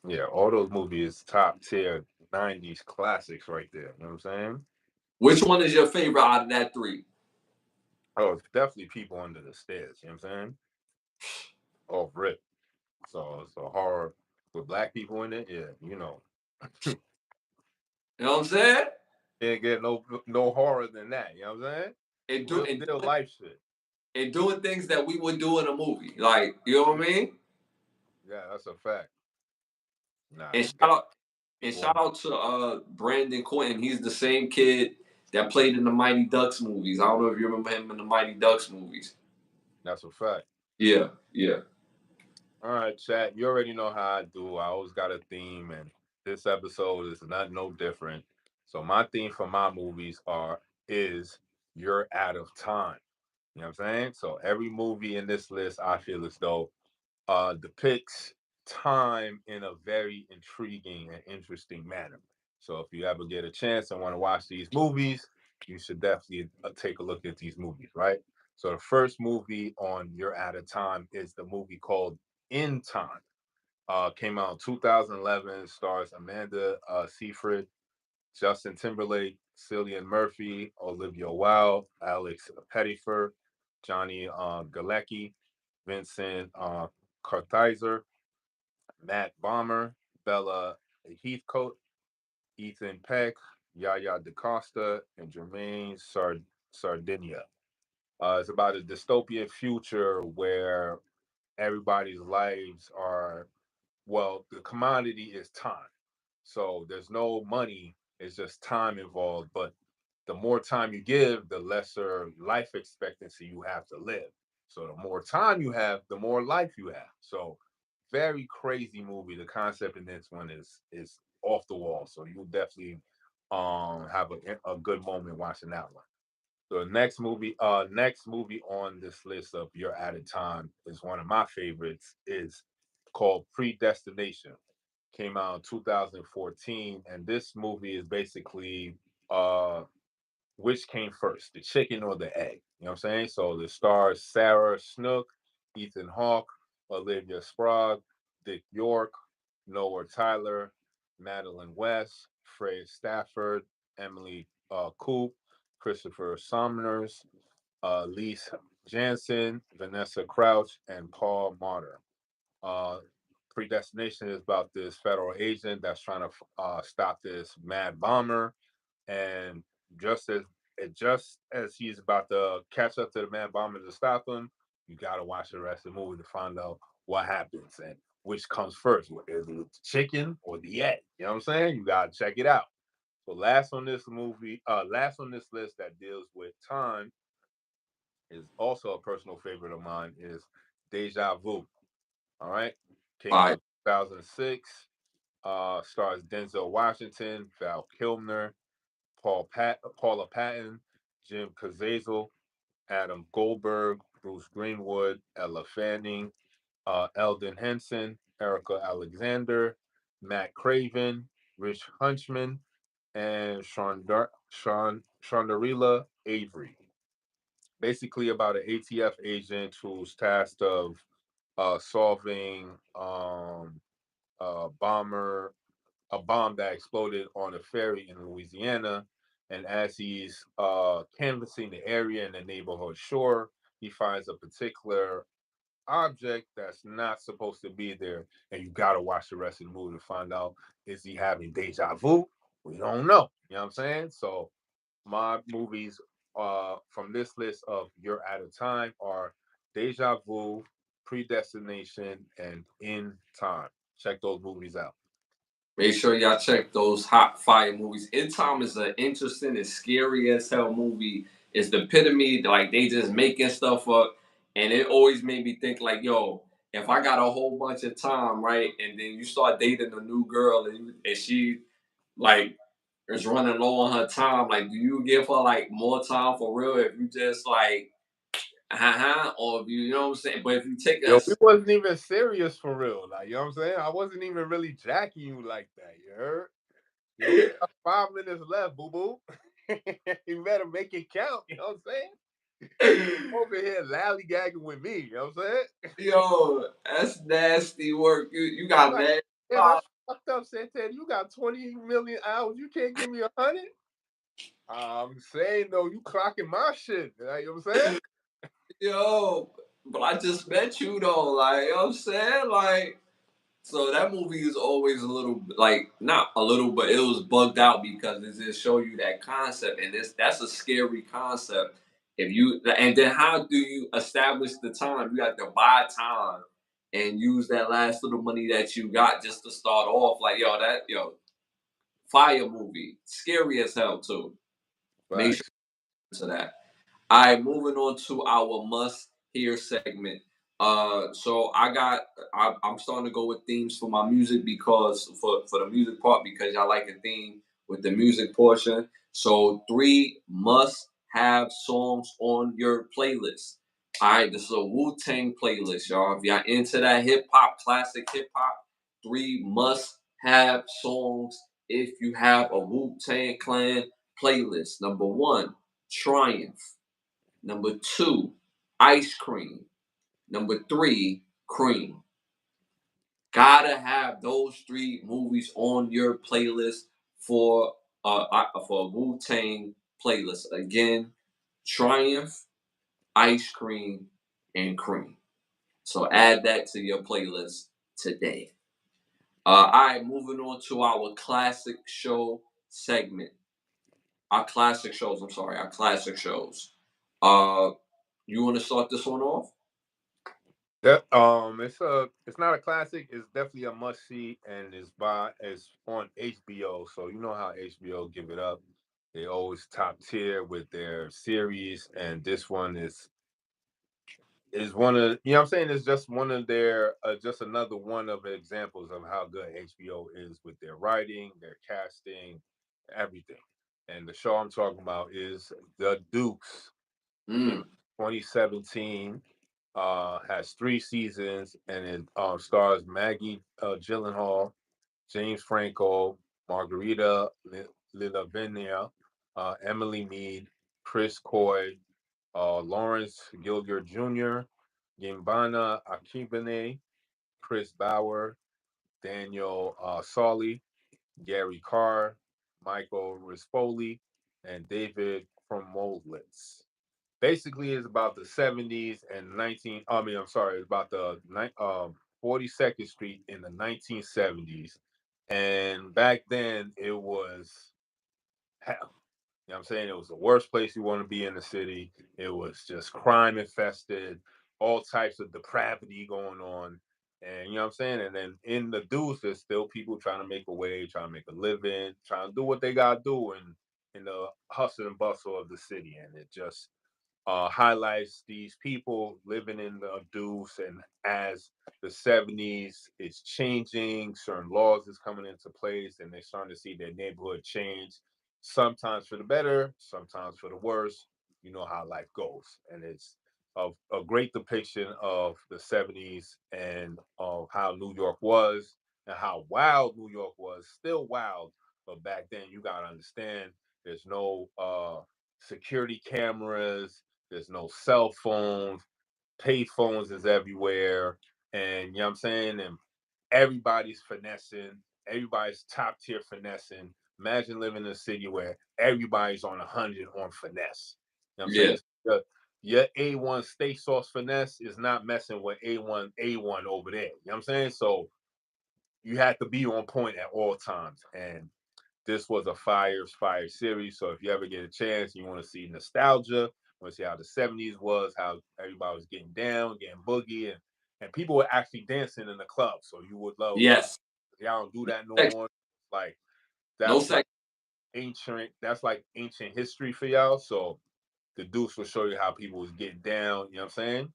Yeah, all those movies top tier '90s classics right there. You know what I'm saying? Which one is your favorite out of that three? Oh, it's definitely people under the stairs. You know what I'm saying? Oh, rip. So it's a horror with black people in it. Yeah, you know, You know what I'm saying? can't get no horror than that. You know what I'm saying? And do Real and deal doing, life shit. and doing things that we would do in a movie. Like, you know what I mean? Yeah, that's a fact. Nah, And it's got people shout on. out to Brandon Quentin. He's the same kid that played in the Mighty Ducks movies. I don't know if you remember him in the Mighty Ducks movies. That's a fact. Yeah, yeah. All right, chat. You already know how I do. I always got a theme, and this episode is not no different. So my theme for my movies is you're out of time. You know what I'm saying? So every movie in this list, I feel as though depicts time in a very intriguing and interesting manner. So if you ever get a chance and want to watch these movies, you should definitely take a look at these movies, right? So the first movie on Your Out of Time is the movie called In Time. Came out in 2011, stars Amanda Seyfried, Justin Timberlake, Cillian Murphy, Olivia Wilde, Alex Pettyfer, Johnny Galecki, Vincent Kartheiser, Matt Bomber, Bella Heathcote, Ethan Peck, Yaya DaCosta, and Jermaine Sardinia. It's about a dystopian future where everybody's lives are, well, the commodity is time. So there's no money, it's just time involved. But the more time you give, the lesser life expectancy you have to live. So the more time you have, the more life you have. So very crazy movie. The concept in this one is off the wall. So you'll definitely have a good moment watching that one. The next movie on this list of Your Added Time is one of my favorites. Is called Predestination. Came out in 2014, and this movie is basically which came first, the chicken or the egg? You know what I'm saying? So the stars Sarah Snook, Ethan Hawke, Olivia Sprague, Dick York, Noah Tyler, Madeline West, Fred Stafford, Emily Coop, Christopher Somers, Lise Jansen, Vanessa Crouch, and Paul Martyr. Uh, Predestination is about this federal agent that's trying to stop this mad bomber, and just as just as he's about to catch up to the mad bomber to stop him, you got to watch the rest of the movie to find out what happens and which comes first, is it the chicken or the egg? You know what I'm saying? You got to check it out. So last on this list that deals with time is also a personal favorite of mine is Deja Vu. All right. Came Fire. out 2006. Stars Denzel Washington, Val Kilmer, Paula Patton, Jim Caviezel, Adam Goldberg, Bruce Greenwood, Ella Fanning, Eldon Henson, Erica Alexander, Matt Craven, Rich Hunchman, and Shondarila Avery. Basically about an ATF agent who's tasked of solving bomber a bomb that exploded on a ferry in Louisiana. And as he's canvassing the area and the neighborhood shore, he finds a particular object that's not supposed to be there. And you got to watch the rest of the movie to find out, is he having deja vu? We don't know. You know what I'm saying? So my movies from this list of You're Out of Time are Deja Vu, Predestination, and In Time. Check those movies out. Make sure y'all check those hot fire movies. In Time is an interesting and scary as hell movie. It's the epitome, like they just making stuff up. And it always made me think like, yo, if I got a whole bunch of time, right? And then you start dating a new girl and she like is running low on her time, like do you give her like more time for real if you just like or if you know what I'm saying? But if you take Yo, we us, wasn't even serious for real. Like, you know what I'm saying? I wasn't even really jacking you like that. You heard? You only got 5 minutes left, boo boo. You better make it count. You know what I'm saying? Over here lollygagging with me. You know what I'm saying? yo, that's nasty work. You I'm got like, mad. damn, that's fucked up, Santana. You got 20 million hours. You can't give me 100? I'm saying though, you clocking my shit. You know what I'm saying? Yo, but I just met you though, like, you know what I'm saying? Like, so that movie is always a little, like, not a little, but it was bugged out because it just show you that concept, and that's a scary concept. If you and then how do you establish the time? You have to buy time and use that last little money that you got just to start off. Like, fire movie, scary as hell too. Make sure Facts. to that. All right, moving on to our must hear segment. So I'm starting to go with themes for my music because for the music part because I like a theme with the music portion. So three must have songs on your playlist. All right, this is a Wu Tang playlist, y'all. If y'all into that hip hop, classic hip hop, three must have songs if you have a Wu Tang Clan playlist. Number one, Triumph. Number two, ice cream. Number three, cream. Gotta have those three movies on your playlist for a Wu Tang playlist. Again, Triumph, ice cream, and cream. So add that to your playlist today. All right, moving on to our classic show segment. Our classic shows. I'm sorry, our classic shows. Uh, you want to start this one off? That it's not a classic. It's definitely a must see, and it's on HBO. So you know how HBO give it up. They always top tier with their series, and this one is one of you know what I'm saying. It's just one of their just another one of the examples of how good HBO is with their writing, their casting, everything. And the show I'm talking about is The Dukes. Came Mm, out 2017. Has 3 seasons, and it stars Maggie Gyllenhaal, James Franco, Margarita Lilavenia, Emily Mead, Chris Coy, Lawrence Gilger Jr., Gimbana Akibane, Chris Bauer, Daniel Sawley, Gary Carr, Michael Rispoli, and David from Moldlitz. Basically, it's about the 70s and 19. I mean, I'm sorry, it's about the 42nd Street in the 1970s, and back then it was hell. You know what I'm saying? It was the worst place you want to be in the city. It was just crime infested, all types of depravity going on. And you know what I'm saying? And then in the deuce, there's still people trying to make a way, trying to make a living, trying to do what they gotta do in the hustle and bustle of the city. And it just highlights these people living in the deuce, and as the 70s is changing, certain laws is coming into place, and they're starting to see their neighborhood change, sometimes for the better, sometimes for the worse. You know how life goes, and it's a great depiction of the 70s and of how New York was and how wild New York was, still wild, but back then you got to understand there's no security cameras, there's no cell phones. Pay phones is everywhere. And you know what I'm saying? And everybody's finessing. Everybody's top tier finessing. Imagine living in a city where everybody's on 100 on finesse. You know what I'm yeah. saying? Your A1 steak sauce finesse is not messing with A1 over there. You know what I'm saying? So you have to be on point at all times. And this was a fire series. So if you ever get a chance, you want to see nostalgia, want to see how the 70s was, how everybody was getting down, getting boogie, and people were actually dancing in the club. So you would love watching. Yes. Y'all don't do that no Sex- more. Like No that's like sex. ancient history for y'all. So the Deuce will show you how people was getting down. You know what I'm saying?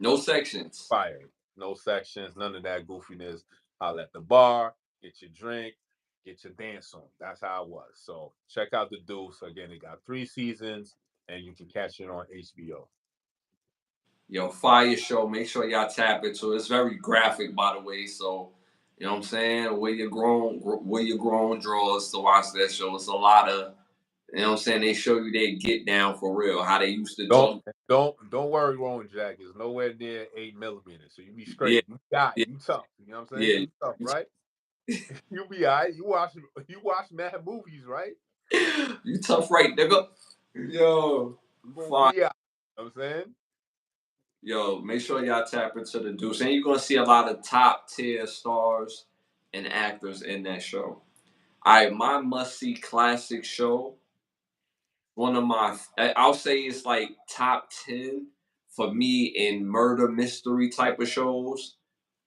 No sections. Fire. No sections, none of that goofiness. I'll at the bar, get your drink, get your dance on. That's how it was. So check out the Deuce. Again, it got 3 seasons, and you can catch it on HBO. Yo, fire show. Make sure y'all tap into it. It's very graphic, by the way. So, you know what I'm saying? Wear your grown drawers to watch that show. It's a lot of, you know what I'm saying? They show you they get down for real, how they used to Don't jump. don't worry, Rowan Jack is nowhere near 8 millimeters. So you be Yeah, straight. You got yeah, you tough. You know what I'm saying? yeah. You tough, right? You be all right. You watch mad movies, right? You tough right, nigga. Yo, You gonna fine. be out. You know what I'm saying? Yo, make sure y'all tap into the Deuce. And you're gonna see a lot of top tier stars and actors in that show. All right, my must see classic show. One of my, I'll say it's like top 10 for me in murder mystery type of shows.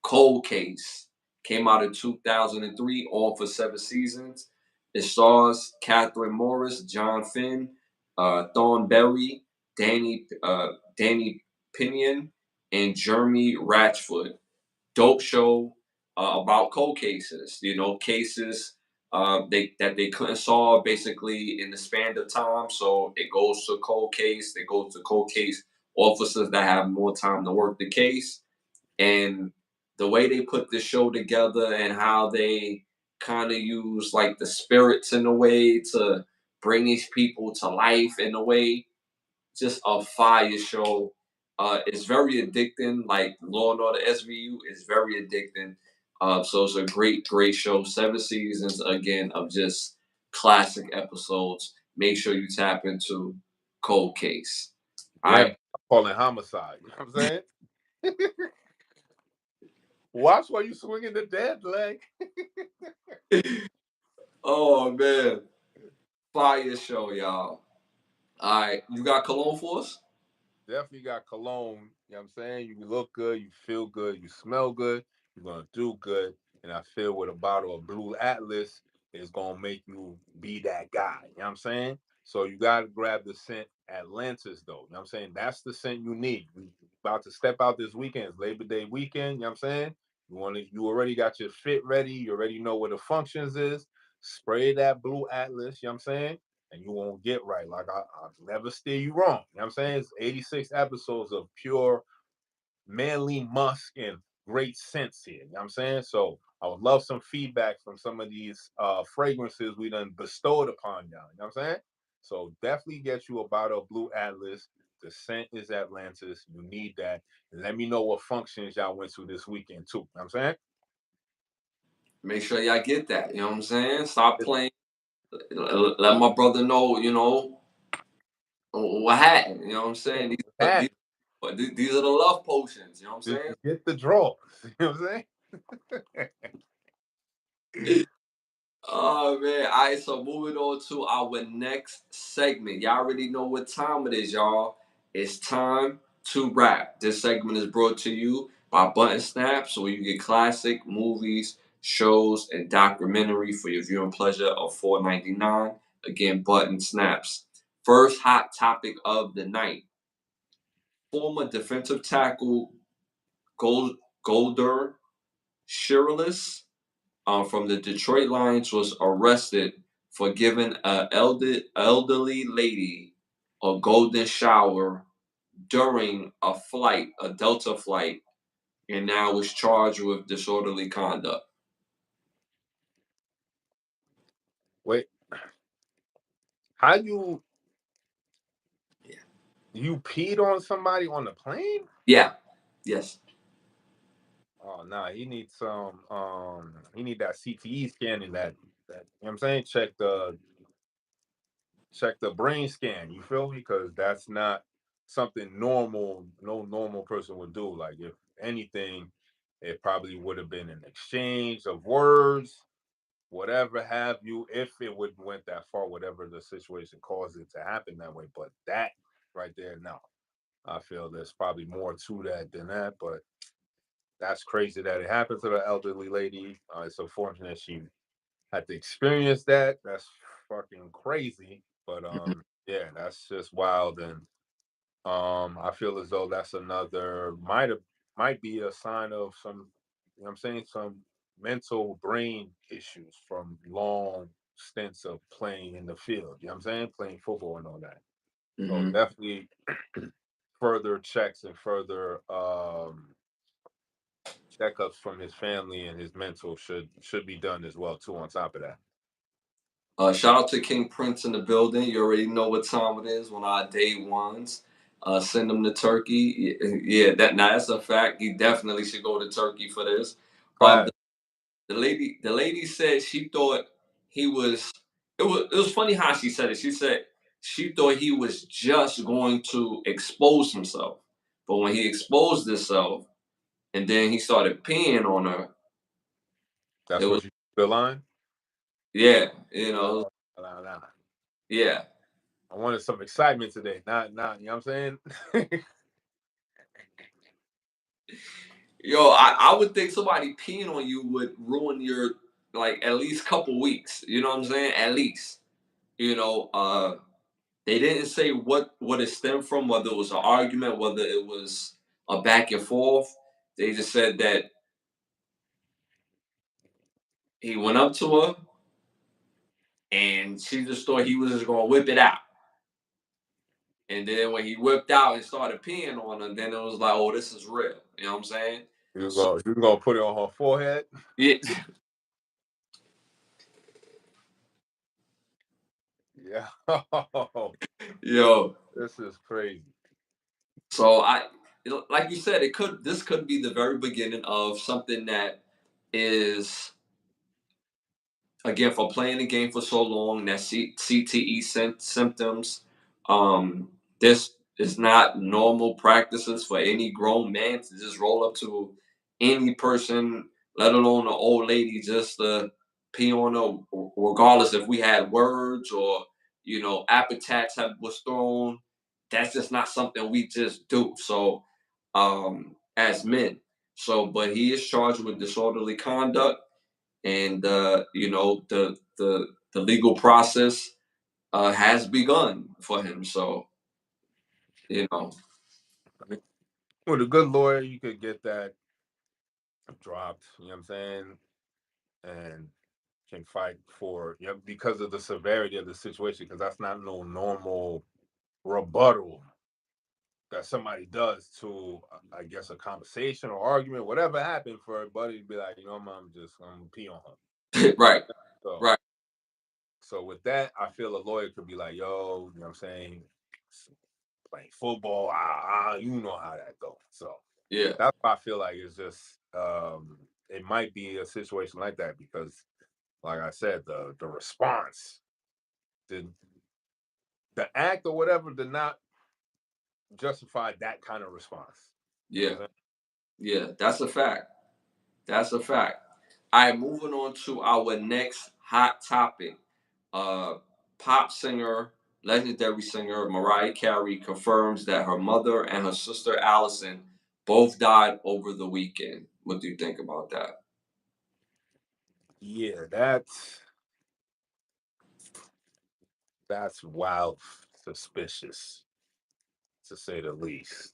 Cold Case came out in 2003, all for 7 seasons. It stars Catherine Morris, John Finn, Thornberry, Danny Pinion, and Jeremy Ratchford. Dope show about cold cases. You know, cases they couldn't solve basically in the span of time. So it goes to cold case. It goes to cold case officers that have more time to work the case. And the way they put the show together and how they kind of use like the spirits in a way to bring these people to life in a way, just a fire show. It's very addicting. Like Law and Order SVU is very addicting. So it's a great show. 7 seasons again of just classic episodes. Make sure you tap into Cold Case. All Yeah, right. calling homicide. You know what I'm saying? Watch while you swinging the dead leg. Oh man, fire show, y'all. All right, you got cologne for us? Definitely got cologne. You know what I'm saying? You look good, you feel good, you smell good, you're gonna do good. And I feel with a bottle of Blue Atlas is gonna make you be that guy. You know what I'm saying? So you gotta grab the scent Atlantis though. You know what I'm saying? That's the scent you need. You about to step out this weekend, it's Labor Day weekend, you know what I'm saying? You already got your fit ready, you already know where the functions is. Spray that Blue Atlas, you know what I'm saying? And you won't get right. Like I'll never steer you wrong. You know what I'm saying? It's 86 episodes of pure manly musk and great sense here. You know what I'm saying? So I would love some feedback from some of these fragrances we done bestowed upon y'all. You know what I'm saying? So definitely get you a bottle of Blue Atlas. The scent is Atlantis. You need that. And let me know what functions y'all went to this weekend too. You know what I'm saying? Make sure y'all get that. You know what I'm saying? Stop playing. Let my brother know. You know what happened. You know what I'm saying? That These are the love potions. You know what I'm did saying? you get the draws? You know what I'm saying? Oh man. All right, so moving on to our next segment. Y'all already know what time it is, y'all. It's time to rap. This segment is brought to you by Button Snaps, where you get classic movies, shows, and documentary for your viewing pleasure of $4.99. Again, Button Snaps. First hot topic of the night. Former defensive tackle Golder Shirless from the Detroit Lions was arrested for giving an elderly lady a golden shower during a Delta flight, and now is charged with disorderly conduct. Wait, how you Yeah. you peed on somebody on the plane? Yeah. Yes. Oh no, he need that CTE scan and that you know what I'm saying? Check the brain scan, you feel me? Because that's not something no normal person would do. Like if anything, it probably would have been an exchange of words, whatever have you, if it would went that far, whatever the situation caused it to happen that way. But that right there, no. I feel there's probably more to that than that, but that's crazy that it happened to the elderly lady. It's unfortunate she had to experience that. That's fucking crazy. But Mhm. yeah, that's just wild. And I feel as though that's another might be a sign of some, you know what I'm saying, some mental brain issues from long stints of playing in the field. You know what I'm saying? Playing football and all that. So Mhm. definitely further checks and further checkups from his family and his mental should be done as well too. On top of that, Shout out to King Prince in the building. You already know what time it is. One of our day ones. Send him to Turkey. Yeah, that's a fact. He definitely should go to Turkey for this. Um, fact. the lady said she thought he was. it was funny how she said it. She said she thought he was just going to expose himself, but when he exposed himself and then he started peeing on her, it That's was what you the line. yeah, Nah, nah. yeah. I wanted some excitement today. Not, you know what I'm saying? Yo, I would think somebody peeing on you would ruin your like at least couple weeks. You know what I'm saying? At least. You know, they didn't say what it stemmed from, whether it was an argument, whether it was a back and forth. They just said that he went up to her and she just thought he was just gonna whip it out. And then when he whipped out and started peeing on her, then it was like, oh, this is real. You know what I'm saying? So You gonna put it on her forehead? yeah, Yeah. yo. This is crazy. So like you said, this could be the very beginning of something that is again for playing the game for so long that CTE symptoms. Um, this is not normal practices for any grown man to just roll up to any person, let alone an old lady, just to pee on her, regardless if we had words or appetites was thrown. That's just not something we just do. So, as men. So, but he is charged with disorderly conduct and the legal process has begun for him. So you know, With a good lawyer, you could get that dropped. You know what I'm saying? And can fight for because of the severity of the situation. Because that's not no normal rebuttal that somebody does to, I guess, a conversation or argument, whatever happened, for a buddy to be like, mom, I'm gonna pee on her. right, So, right, so with that, I feel a lawyer could be like, yo, you know what I'm saying, playing football, you know how that goes. So yeah, that's why I feel like it's just, it might be a situation like that because, like I said, the response, the the act or whatever did not justify that kind of response. You know yeah, what I'm saying? yeah. That's a fact. That's a fact. All right, moving on to our next hot topic. Uh, Pop singer, legendary singer Mariah Carey confirms that her mother and her sister Allison both died over the weekend. What do you think about that? Yeah, that's wild, suspicious to say the least.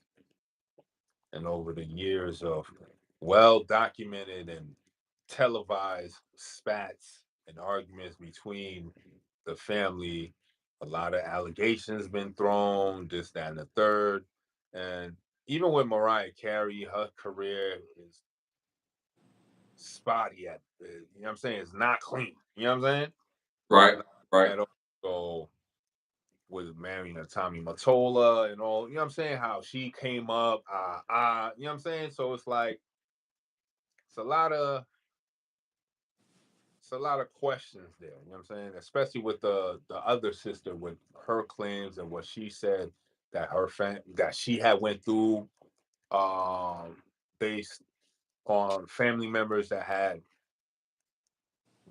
And over the years of well documented and televised spats and arguments between the family, a lot of allegations been thrown, this, that, and the third. And even with Mariah Carey, her career is spotty you know what I'm saying? It's not clean. You know what I'm saying? Right, Not right. at all. So with marrying a Tommy Mottola and all, you know what I'm saying? How she came up, you know what I'm saying? So it's like it's a lot of questions there, you know what I'm saying? Especially with the other sister with her claims and what she said that that she had went through based on family members that had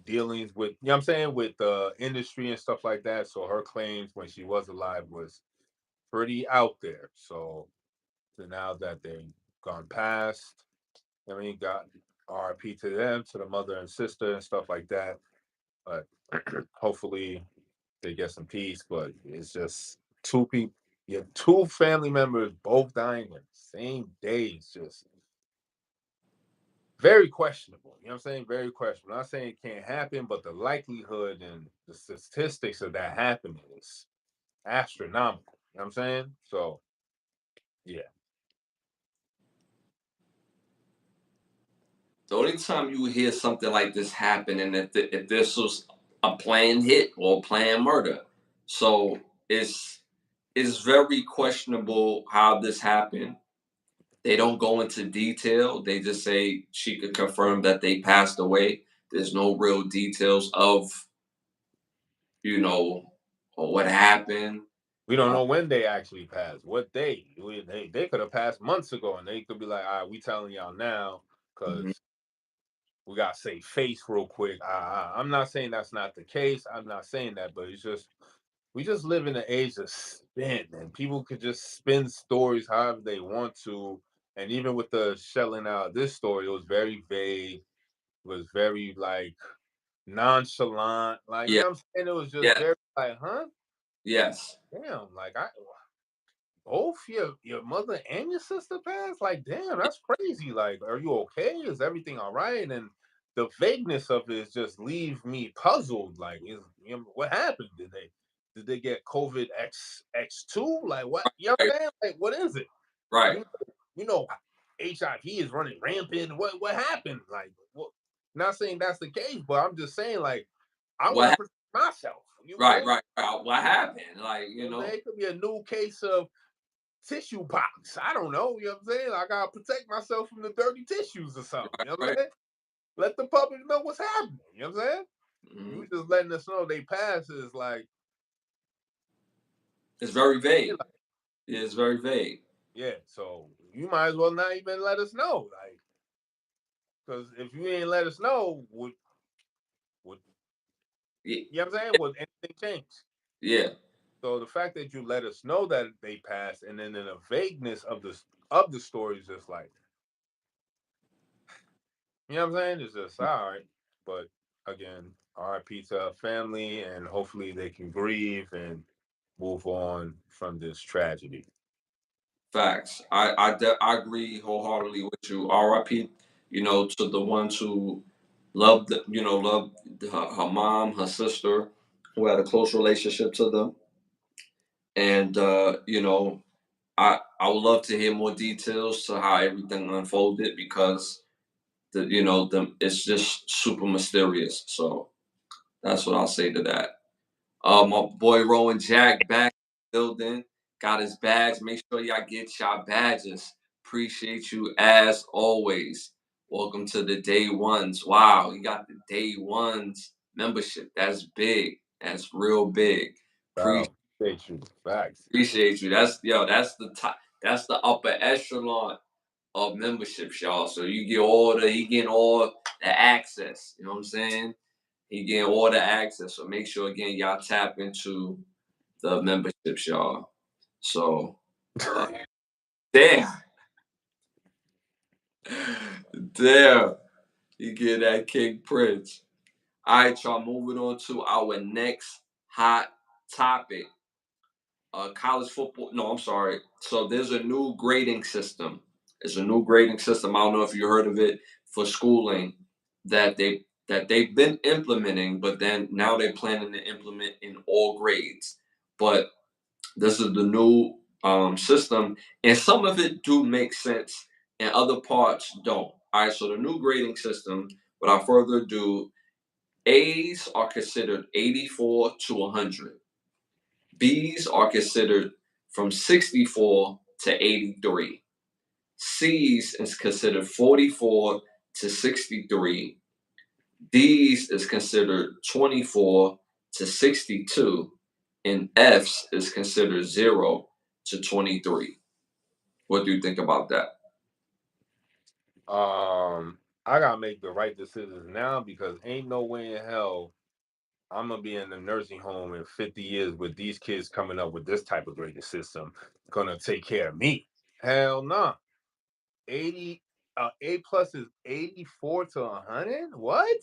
dealings with, you know what I'm saying, with the industry and stuff like that. So her claims when she was alive was pretty out there. So now that they've gone past, I mean, got RIP to them, to the mother and sister and stuff like that. But hopefully they get some peace. But it's just two people, yeah, two family members both dying in the same day. It's just very questionable. You know what I'm saying? Very questionable. I'm not saying it can't happen, but the likelihood and the statistics of that happening is astronomical. You know what I'm saying? So yeah. The only time you hear something like this happen, and if this was a planned hit or a planned murder, so it's very questionable how this happened. They don't go into detail. They just say she could confirm that they passed away. There's no real details of you know, or what happened. We don't Uh, know when they actually passed, what day. They could have passed months ago, and they could be like, all right, we telling y'all now mhm. because we got to save face real quick. I'm not saying that's not the case. I'm not saying that, but it's just, we just live in an age of spin, and people could just spin stories however they want to. And even with the shelling out this story, it was very vague, was very like nonchalant. Like, you Yeah, know what I'm saying? It was just yeah, very like, huh? yes, Damn, like both your mother and your sister passed? Like, damn, that's crazy. Like, are you okay? Is everything all right? And the vagueness of it is just leave me puzzled. Like, what happened? Did they get COVID X2? Like, what? You know right, what I'm saying? Like, what is it? right, You you know HIV is running rampant. What happened? Like, what? Not saying that's the case, but I'm just saying, like, I want what, to protect myself. You know what I'm right, saying? right, right. What happened? Like, You know what I'm saying? It could be a new case of tissue pox. I don't know. You know what I'm saying? I gotta protect myself from the dirty tissues or something. You know what I'm right, saying? Let the public know what's happening. You know what I'm saying? mhm. You just letting us know they pass is like, It's very hey, vague. like, Yeah, it's very vague. yeah. So you might as well not even let us know, like, because if you ain't let us know, would Yeah, you know what I'm saying? Would anything change? yeah, So the fact that you let us know that they passed, and then in the vagueness of the story is just like, you know what I'm saying? It's just all right. But again, RIP to our family, and hopefully they can grieve and move on from this tragedy. facts. I agree wholeheartedly with you. R.I.P. To the ones who loved, loved her mom, her sister, who had a close relationship to them, and I would love to hear more details to how everything unfolded because it's just super mysterious. So that's what I'll say to that. My boy Rowan Jack back in the building, got his badge. Make sure y'all get y'all badges. Appreciate you as always. Welcome to the day ones. Wow, you got the day ones membership. That's big. That's real big. Appreciate Wow, thank you. Facts. appreciate you. That's the top. That's the upper echelon of memberships, y'all. So he getting all the access. You know what I'm saying? He getting all the access. So make sure again y'all tap into the memberships, y'all. So uh, there, there, you get that King Prince. All right, y'all. Moving on to our next hot topic. College football. No, I'm sorry. So there's a new grading system. There's a new grading system. I don't know if you heard of it for schooling that they've been implementing, but then now they're planning to implement in all grades. But this is the new system, and some of it do make sense, and other parts don't. All right. So the new grading system. Without further ado, A's are considered 84 to 100. B's are considered from 64 to 83. C's is considered 44 to 63. D's is considered 24 to 62. And F's is considered 0 to 23. What do you think about that? I gotta make the right decisions now because ain't no way in hell I'm gonna be in the nursing home in 50 years with these kids coming up with this type of grading system gonna take care of me. Hell no. 80 A plus is 84 to 100? What?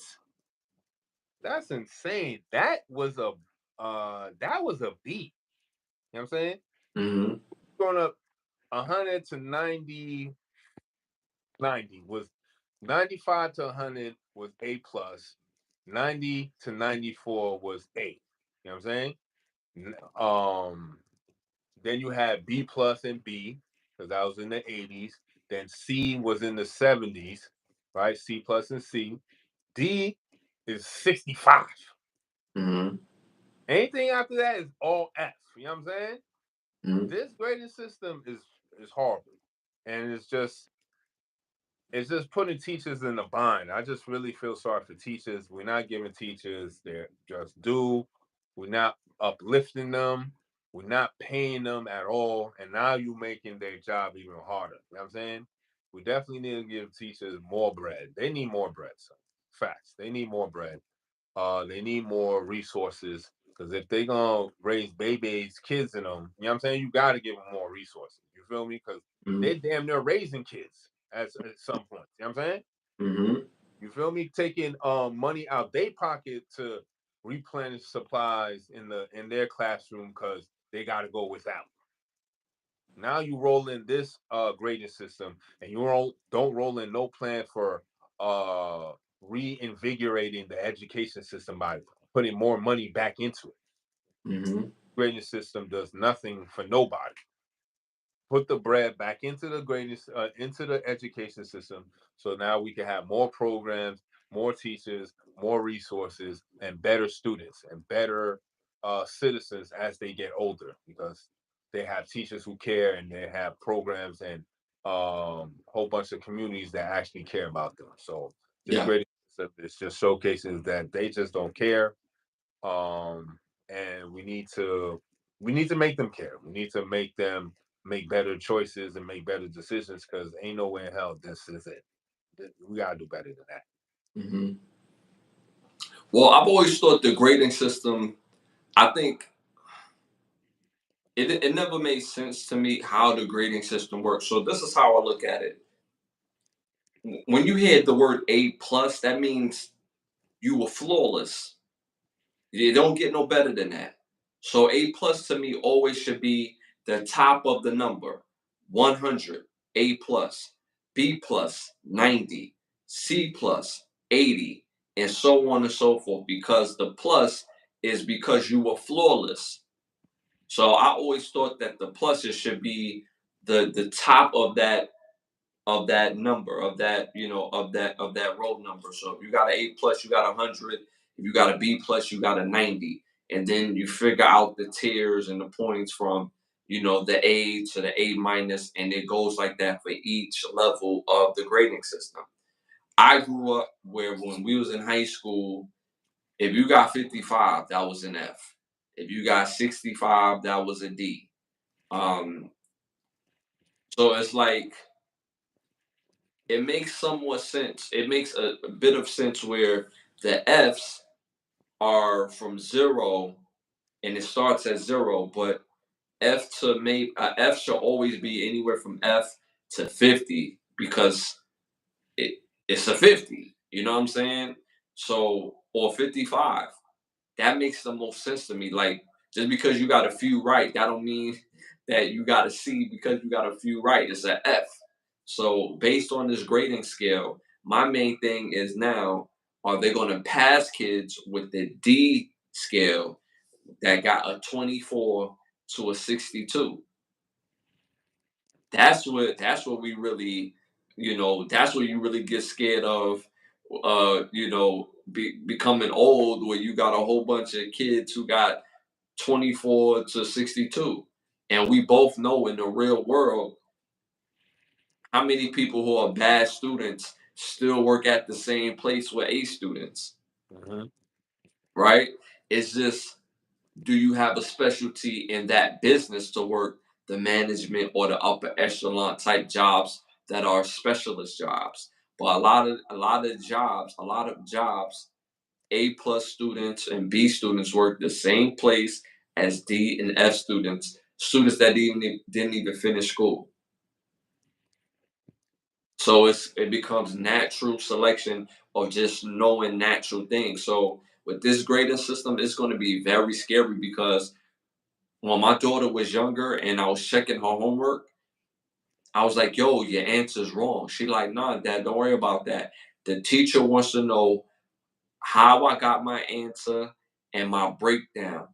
That's insane. That was a beat. You know what I'm saying? Mm-hmm. Going up 100 to 90 was 95 to 100 was A plus. 90 to 94 was A. You know what I'm saying? Um then you had B plus and B because that was in the 80s. Then C was in the 70s, right? C plus and C. D is 65. Mm-hmm. Anything after that is all F. You know what I'm saying? Mm-hmm. This grading system is horrible. And it's just putting teachers in a bind. I just really feel sorry for teachers. We're not giving teachers their just due. We're not uplifting them. We're not paying them at all. And now you're making their job even harder. You know what I'm saying? We definitely need to give teachers more bread. They need more bread. So facts. They need more bread. They need more resources. Because if they gonna raise babies, kids in them, you know what I'm saying? You gotta give them more resources. You feel me? Because Mm-hmm. they damn near raising kids at some point. You know what I'm saying? Mm-hmm. You feel me? Taking money out their pocket to replenish supplies in their classroom because they got to go without. Now you roll in this grading system, and don't roll in no plan for uh reinvigorating the education system by putting more money back into it. Mm-hmm. Grading system does nothing for nobody. Put the bread back into the greatest into the education system, so now we can have more programs, more teachers, more resources, and better students and better citizens as they get older, because they have teachers who care, and they have programs and whole bunch of communities that actually care about them. So this Yeah. great system is just showcases that they just don't care. um, and we need to make them care. We need to make them make better choices and make better decisions, because ain't no way in hell this is it. We gotta do better than that. Mm-hmm. Well, I've always thought the grading system, I think it never made sense to me how the grading system works. So this is how I look at it. When you hear the word A plus, that means you were flawless. You don't get no better than that. So A plus to me always should be the top of the number. 100, A plus, B plus, 90, C plus, 80, and so on and so forth. Because the plus is because you were flawless. So I always thought that the pluses should be the top of that number, of that, of that roll number. So if you got an A plus, you got 100. If you got a B plus, you got a 90. And then you figure out the tiers and the points from, the A to the A minus, and it goes like that for each level of the grading system. I grew up where when we was in high school, if you got 55, that was an F. If you got 65, that was a D. Um, so it's like it makes somewhat sense. It makes a bit of sense where the F's are from zero and it starts at zero, but F should always be anywhere from F to 50 because it it's a 50. You know what I'm saying? So or 55. That makes the most sense to me. Like just because you got a few right, that don't mean that you got a C because you got a few right. It's an F. So based on this grading scale, my main thing is now, are they going to pass kids with the D scale that got a 24 to a 62? That's what we really, that's what you really get scared of, becoming old, where you got a whole bunch of kids who got 24 to 62. And we both know in the real world how many people who are bad students still work at the same place with A students, Mm-hmm. right? It's just, do you have a specialty in that business to work the management or the upper echelon type jobs that are specialist jobs? But a lot of jobs, A plus students and B students work the same place as D and F students that didn't even finish school. So it becomes natural selection of just knowing natural things. So with this grading system, it's going to be very scary because when my daughter was younger and I was checking her homework, I was like, "Yo, your answer's wrong." She like, "Nah, Dad, don't worry about that. The teacher wants to know how I got my answer and my breakdown."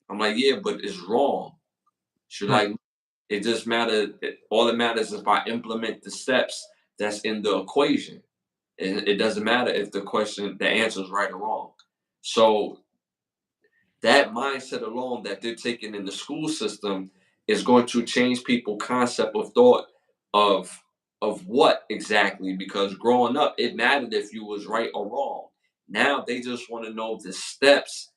I'm like, "Yeah, but it's wrong." She like, "It just matter. All that matters is if I implement the steps that's in the equation. It doesn't matter if the answer is right or wrong." So that mindset alone that they're taking in the school system is going to change people's concept of thought of of what exactly, because growing up it mattered if you was right or wrong. Now they just want to know the steps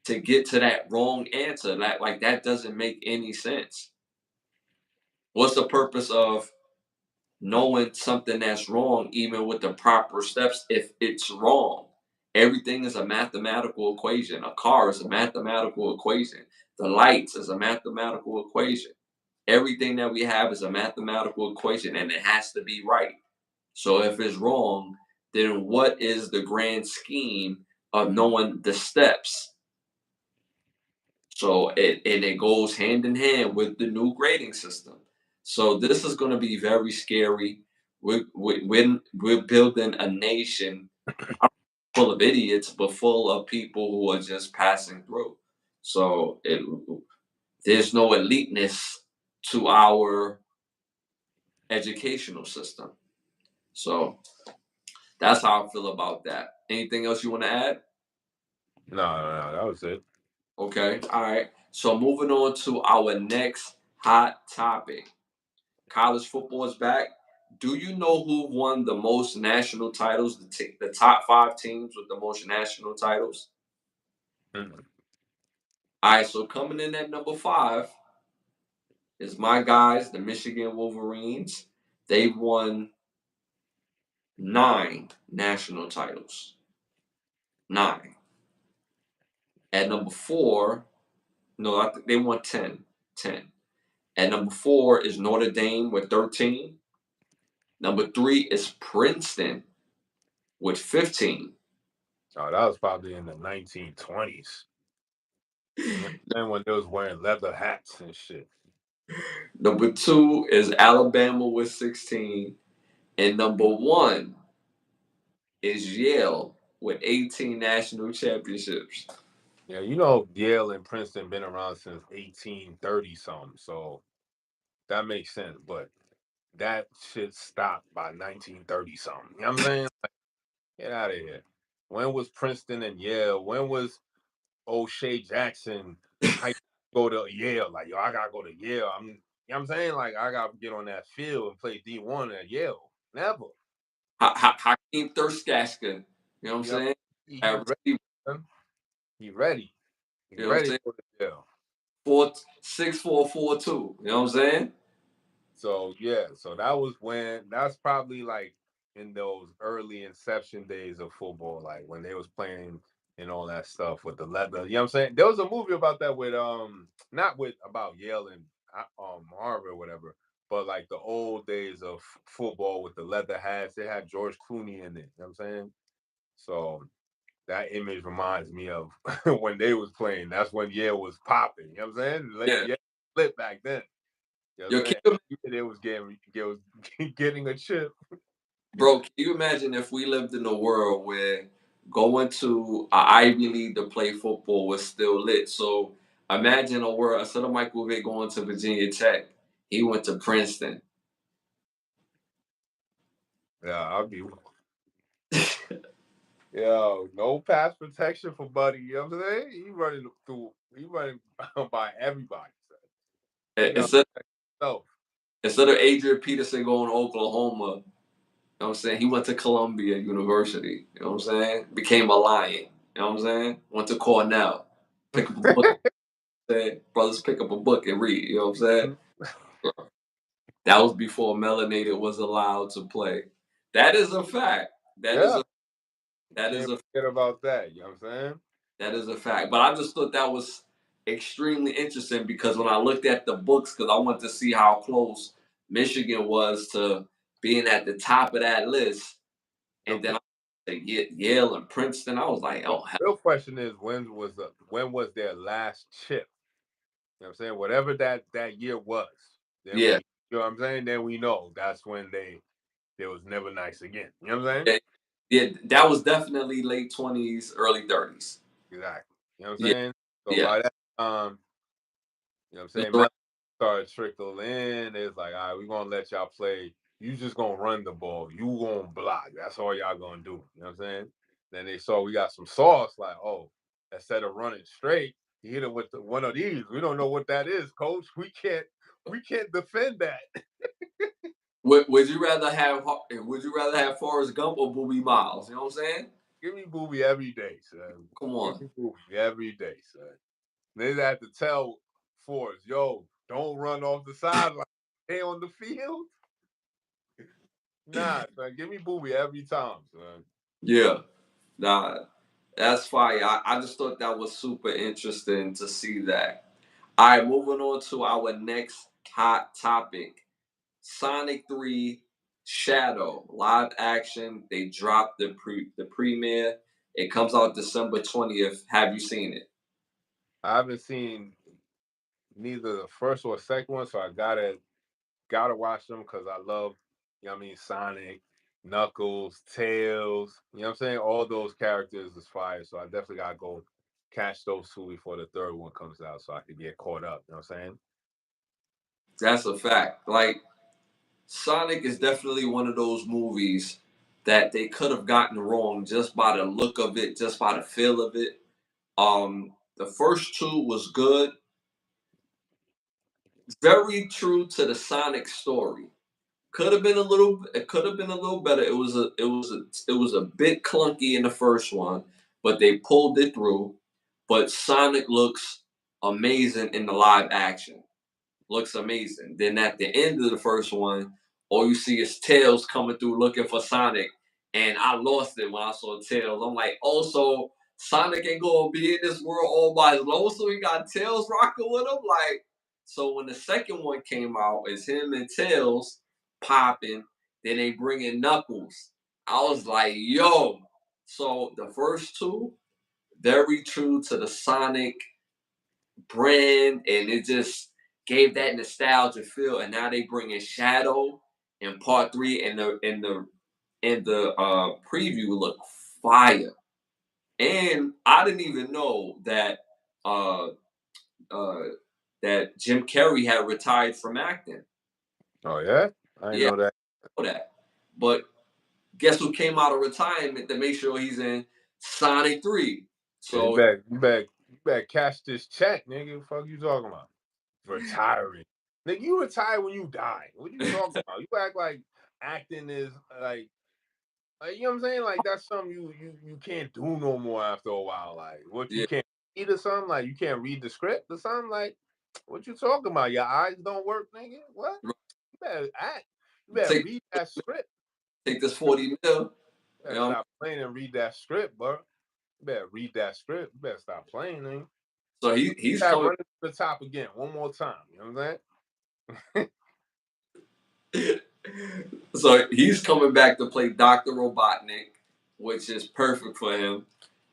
to get to that wrong answer. That doesn't make any sense. What's the purpose of knowing something that's wrong, even with the proper steps, if it's wrong? Everything is a mathematical equation. A car is a mathematical equation. The lights is a mathematical equation. Everything that we have is a mathematical equation, and it has to be right. So if it's wrong, then what is the grand scheme of knowing the steps? So it goes hand in hand with the new grading system. So this is going to be very scary. We're building a nation full of idiots, but full of people who are just passing through. So there's no eliteness to our educational system. So that's how I feel about that. Anything else you want to add? No, that was it. Okay. All right. So moving on to our next hot topic. College football is back. Do you know who won the most national titles? The top five teams with the most national titles. Mm. All right. So coming in at number five is my guys, the Michigan Wolverines. They've won 9 national titles. 9. At number four, no, I think they won 10. 10. At number four is Notre Dame with 13. Number three is Princeton with 15. Oh, that was probably in the 1920s. And when they was wearing leather hats and shit. Number two is Alabama with 16. And number one is Yale with 18 national championships. Yeah, you know Yale and Princeton been around since 1830 something, so that makes sense. But that shit stopped by 1930 something. You know what I'm saying? Get out of here. When was Princeton and Yale? When was O'Shea Jackson hype go to Yale? Like, yo, I gotta go to Yale. You know what I'm saying? Like, I gotta get on that field and play D1 at Yale. Never. Hakeem Thirskaska, you know what I'm Yep. saying? He At ready, receiver, man. He ready. He you know what I'm ready to saying? go to Yale. 6'4", 4'2", you know what I'm saying? So yeah, so that was that's probably like in those early inception days of football, like when they was playing and all that stuff with the leather. You know what I'm saying? There was a movie about that with not with about Yale and Harvard or whatever, but like the old days of football with the leather hats. They had George Clooney in it. You know what I'm saying? So that image reminds me of when they was playing. That's when Yale was popping. You know what I'm saying? Like, Yeah. yeah, lit back then. You know what Yo, I'm saying? They was getting a chip. can you imagine if we lived in a world where going to a Ivy League to play football was still lit? So imagine a world, instead of Michael Vick going to Virginia Tech, he went to Princeton. Yeah, I'll be. Yo, no pass protection for Buddy. You know what I'm saying? He running by everybody. So he got Instead, himself. instead of Adrian Peterson going to Oklahoma, you know what I'm saying? He went to Columbia University. You know what I'm saying? Became a Lion. You know what I'm saying? Went to Cornell. Pick up a book. Brothers pick up a book and read. You know what I'm saying? That was before melanated was allowed to play. That is a fact. That is Yeah, a that is can't a forget about that. You know what I'm saying? that is a fact. But I just thought that was extremely interesting because when I looked at the books, because I wanted to see how close Michigan was to being at the top of that list, The, and then I get Yale and Princeton. I was like, the oh hell real question is when was their last chip? You know what I'm saying? Whatever that year was, then yeah, you know what I'm saying? Then we know that's when they was never nice again. You know what I'm saying? yeah, yeah. That was definitely late 20s, early 30s. Exactly. You know what I'm Yeah, saying? So yeah. by that you know what I'm Just saying? around- Mel started trickle in. It's like, all right, we're gonna let y'all play. You just gonna run the ball. You gonna block. That's all y'all gonna do. You know what I'm saying? Then they saw we got some sauce, like, oh, instead of running straight, he hit him with one of these. We don't know what that is, coach. We can't defend that. Would you rather have Forrest Gump or Booby Miles? You know what I'm saying? Give me Booby every day, son. Come Give on. me Booby every day, son. They have to tell Forrest, yo, don't run off the sideline. Stay on the field. Nah, son. Give me Booby every time, son. Yeah. Nah, that's fire. I just thought that was super interesting to see that. All right, moving on to our next hot topic. Sonic 3 Shadow live action. They dropped the premiere. It comes out December 20th. Have you seen it? I haven't seen neither the first or second one, so I gotta watch them because I love, you know what I mean, Sonic, Knuckles, Tails, you know what I'm saying? All those characters is fire. So I definitely gotta go catch those two before the third one comes out so I could get caught up. You know what I'm saying? That's a fact. Like Sonic is definitely one of those movies that they could have gotten wrong just by the look of it, just by the feel of it. The first two was good, very true to the Sonic story. Could have been a little. It could have been a little better. It was a bit clunky in the first one, but they pulled it through. But Sonic looks amazing in the live action. Looks amazing. Then at the end of the first one, all you see is Tails coming through looking for Sonic, and I lost it when I saw Tails. I'm like, oh, so Sonic ain't gonna be in this world all by his own, so he got Tails rocking with him. Like, so when the second one came out, it's him and Tails popping. Then they bring in Knuckles. I was like, yo. So the first two, very true to the Sonic brand, and it just gave that nostalgia feel. And now they bring in Shadow in part three, and the preview look fire. And I didn't even know uh, uh, that Jim Carrey had retired from acting. Oh yeah? I didn't Yeah, know that. I know that. But guess who came out of retirement to make sure he's in Sonic 3? Yeah, you So better you better you better cash this check, nigga. The fuck you talking about? Retiring. Nigga, you retire when you die. What you talking about? You act like acting is like, you know what I'm saying? Like that's something you can't do no more after a while. Like what you yeah, can't read or something? Like you can't read the script or something? Like what you talking about? Your eyes don't work, nigga? What? You better act. You better take read that script. take this 40 mil. You You better know? stop playing and read that script, bro. You better read that script. You better stop playing, nigga. You So he's gotta coming. run it to the top again one more time. You know what I'm saying? So he's coming back to play Dr. Robotnik, which is perfect for him.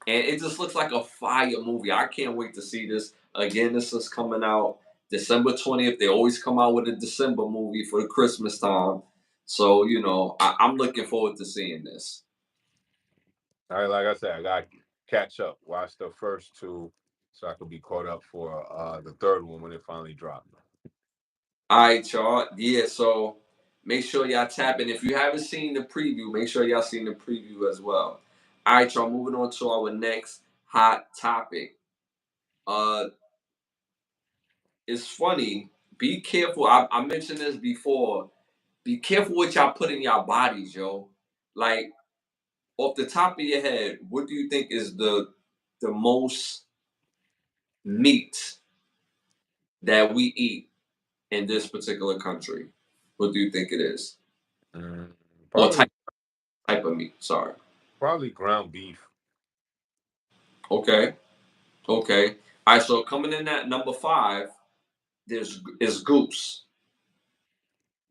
And it just looks like a fire movie. I can't wait to see this. Again, this is coming out December 20th. They always come out with a December movie for the Christmas time. So, I'm looking forward to seeing this. All right, like I said, I got to catch up. Watch the first two so I could be caught up for the third one when it finally dropped. All right, y'all. Yeah, so make sure y'all tap in. If you haven't seen the preview, make sure y'all seen the preview as well. All right, y'all. Moving on to our next hot topic. Uh, it's funny. Be careful. I mentioned this before. Be careful what y'all put in y'all bodies, yo. Like off the top of your head, what do you think is the most meat that we eat in this particular country? What do you think it is? Mm, Or probably type of meat? Sorry. probably ground beef. Okay. Okay. All right. So coming in at number five, there's is goose.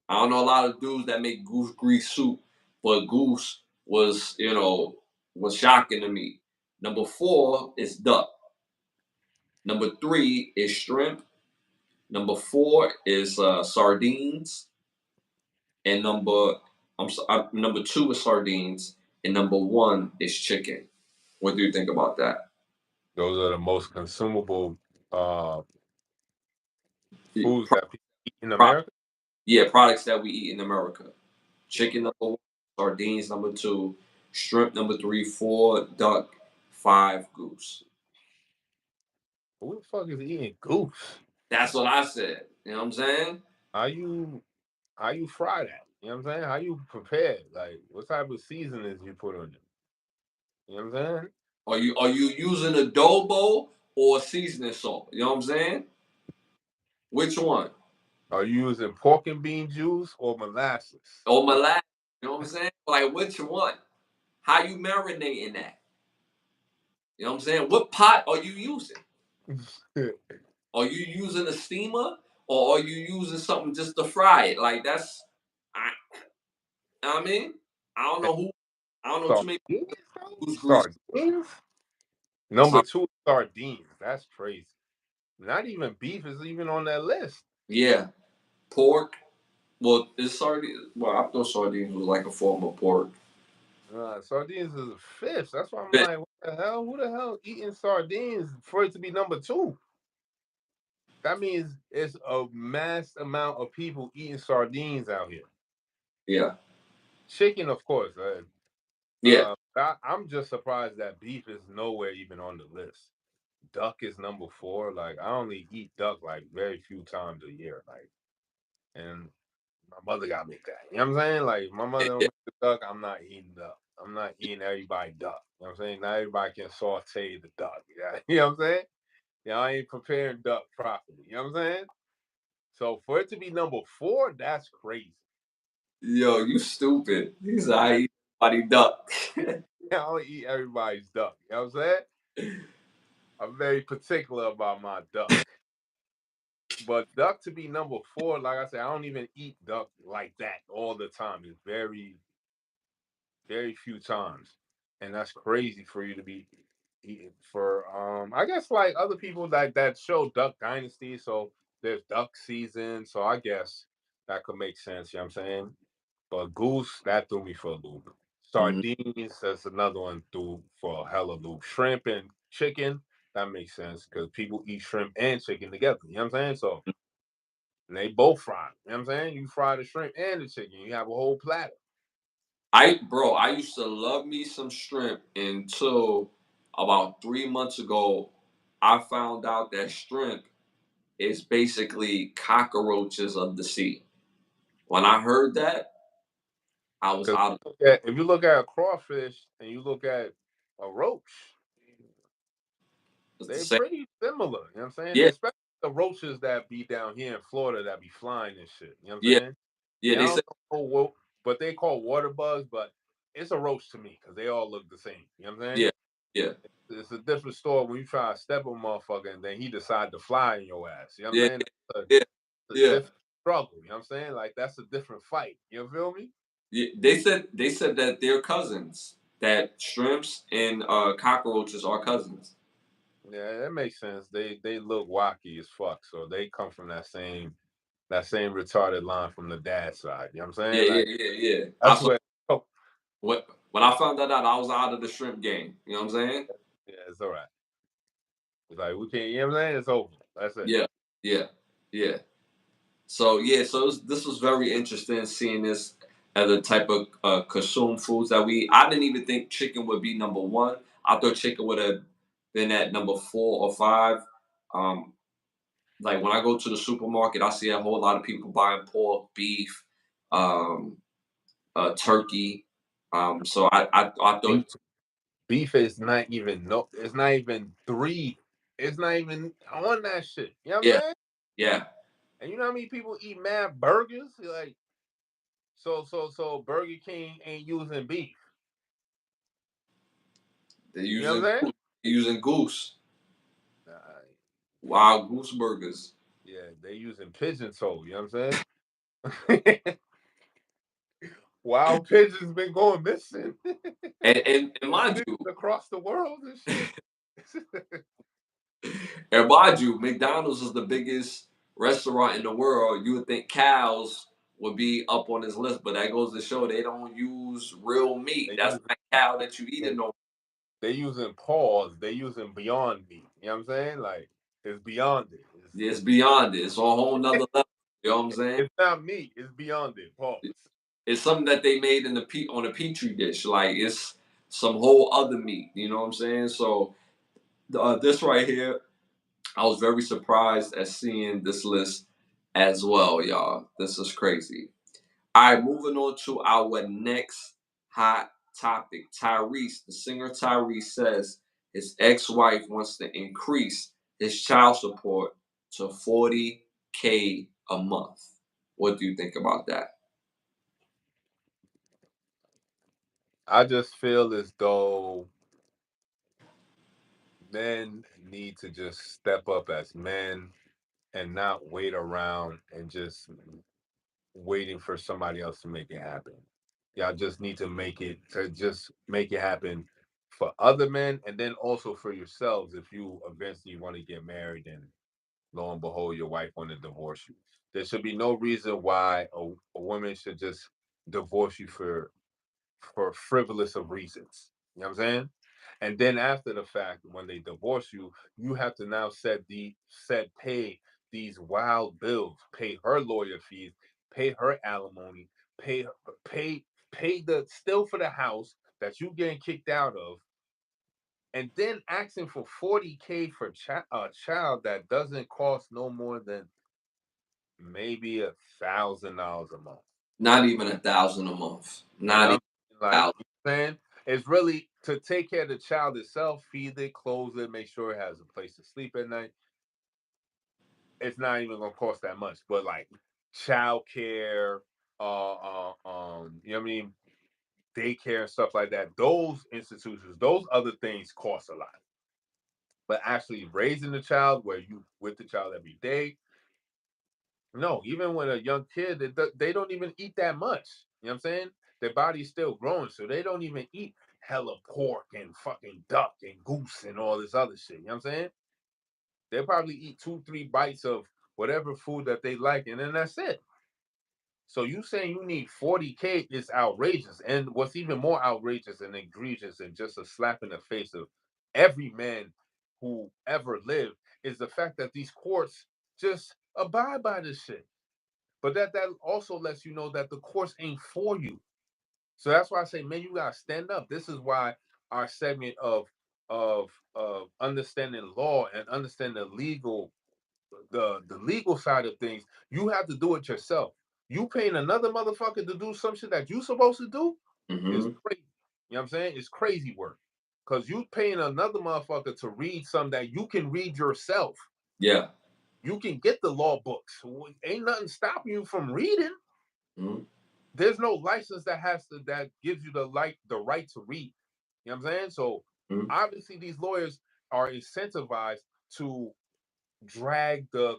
I don't know a lot of dudes that make goose grease soup, but goose was shocking to me. Number four is duck. Number three is shrimp. Number four is sardines, and number two is sardines, and number one is chicken. What do you think about that? Those are the most consumable uh, foods Pro- that people eat in pro- America. yeah, products that we eat in America. Chicken number one, sardines number two, shrimp number three, four duck, five goose. Who the fuck is eating goose? That's what I said. You know what I'm saying? How you how you fry that? You know what I'm saying? How you prepare? Like what type of seasonings you put on it? You know what I'm saying? Are you using adobo or seasoning salt? You know what I'm saying? Which one? Are you using pork and bean juice or molasses? Or molasses? You know what I'm saying? Like which one? How you marinating that? You know what I'm saying? What pot are you using? Are you using a steamer or are you using something just to fry it? Like that's, I, I mean, I don't know who, I don't know too many Sardines, people bro? who's greasy. Sardines? Number So, two, sardines. That's crazy. Not even beef is even on that list. yeah, pork. Well, is sardines? Well, I thought sardines was like a form of pork. Sardines is fish. That's why I'm like, what the hell? Who the hell eating sardines for it to be number two? That means it's a mass amount of people eating sardines out here. Yeah, Chicken, of course. yeah, I'm just surprised that beef is nowhere even on the list. Duck is number four. Like I only eat duck like very few times a year. Like, and my mother got me that. You know what I'm saying? Like my mother don't yeah, make the duck. I'm not eating duck. I'm not eating everybody duck. You know what I'm saying? Not everybody can saute the duck. Yeah, you know what I'm saying? Yeah, I ain't preparing duck properly. You know what I'm saying? So for it to be number four, that's crazy. Yo, you stupid. He's like, Yeah, I eat body duck. I don't eat everybody's duck. You know what I'm saying? I'm very particular about my duck. But duck to be number four, like I said, I don't even eat duck like that all the time. It's very, very few times. And that's crazy for you to be eating for I guess like other people that show Duck Dynasty, so there's duck season, so I guess that could make sense, you know what I'm saying? But goose, that threw me for a loop. Mhm. Sardines, that's another one threw for a hella loop. Shrimp and chicken, that makes sense because people eat shrimp and chicken together. You know what I'm saying? So and they both fry. You know what I'm saying? You fry the shrimp and the chicken. You have a whole platter. I used to love me some shrimp until about 3 months ago. I found out that shrimp is basically cockroaches of the sea. When I heard that, I was Because out of if you look at a crawfish and you look at a roach, it's the they're same. pretty similar. You know what I'm saying? Yeah, Especially the roaches that be down here in Florida that be flying and shit. You know what I'm yeah, saying? yeah. Yeah, They I said, don't know but they call water bugs, but it's a roach to me because they all look the same. You know what I'm saying? yeah, yeah, It's a different story when you try to step a motherfucker and then he decide to fly in your ass. You know what I'm yeah, saying? yeah, It's a yeah, different struggle. You know what I'm saying? Like that's a different fight. You feel me? yeah. They said that they're cousins. That shrimps and cockroaches are cousins. Yeah, that makes sense. They look wacky as fuck, so they come from that same retarded line from the dad side. You know what I'm Yeah, saying? yeah, Like yeah, yeah. I that's saw where oh, when I found that out, I was out of the shrimp game. You know what I'm saying? yeah, it's all right. It's like we can't. You know what I'm saying? It's over. That's it. Yeah, yeah, yeah. So yeah, so this was very interesting seeing this as a type of consume foods that we. I didn't even think chicken would be number one. I thought chicken would have been at number 4 or 5. Um, like when I go to the supermarket, I see a whole lot of people buying pork, beef, um, turkey. So I thought Beef, beef is not even no. It's not even three. It's not even on that shit. You know what I'm yeah, saying? yeah, And you know how many people eat mad burgers? Like so Burger King ain't using beef. they're You know using what I'm saying? they're using goose, Uh, wild goose burgers. yeah, they using pigeon toe. You know what I'm saying? Wild pigeons been going missing. And mind Niggas you, across the world and shit. And mind you, McDonald's is the biggest restaurant in the world. You would think cows would be up on this list, but that goes to show they don't use real meat. they That's using not cow that you eating no. they using paws. They using Beyond Meat. You know what I'm saying? Like it's beyond it. It's beyond it. It's on a whole nother level. You know what I'm saying? It's not meat. It's beyond it. Pause. It's something that they made in the on a petri dish. Like it's some whole other meat. You know what I'm saying? So this right here, I was very surprised at seeing this list as well, y'all. This is crazy. All right, moving on to our next hot topic. Tyrese, the singer Tyrese says his ex-wife wants to increase his child support to 40K a month. What do you think about that? I just feel as though men need to just step up as men and not wait around and just waiting for somebody else to make it happen. Y'all just need to make it happen for other men and then also for yourselves if you eventually want to get married and lo and behold your wife want to divorce you. There should be no reason why a woman should just divorce you for frivolous of reasons. You know what I'm saying? And then after the fact, when they divorce you, you have to now pay these wild bills, pay her lawyer fees, pay her alimony, pay pay pay the still for the house that you getting kicked out of, and then asking for 40K for a child that doesn't cost no more than maybe $1,000 a month. Not even 1,000 a month. You Not know, even like 1,000. you know what I'm saying, it's really to take care of the child itself, feed it, clothe it, make sure it has a place to sleep at night. It's not even gonna cost that much, but like child care, you know what I mean, daycare and stuff like that. Those institutions, those other things cost a lot. But actually raising the child, where you with the child every day, no, even when a young kid, they don't even eat that much. You know what I'm saying? Their body's still growing, so they don't even eat hella pork and fucking duck and goose and all this other shit. You know what I'm saying? They probably eat 2, 3 bites of whatever food that they like, and then that's it. So you saying you need 40K is outrageous. And what's even more outrageous and egregious and just a slap in the face of every man who ever lived is the fact that these courts just abide by this shit. But that also lets you know that the course ain't for you. So that's why I say, man, you gotta stand up. This is why our segment of understanding law and understanding the legal side of things, you have to do it yourself. You paying another motherfucker to do some shit that you supposed to do is Mm-hmm. crazy. You know what I'm saying? It's crazy work. Cause you paying another motherfucker to read something that you can read yourself. Yeah. You can get the law books. Ain't nothing stopping you from reading. Mm-hmm. There's no license that gives you the right to read. You know what I'm saying? So Mm-hmm. obviously these lawyers are incentivized to drag the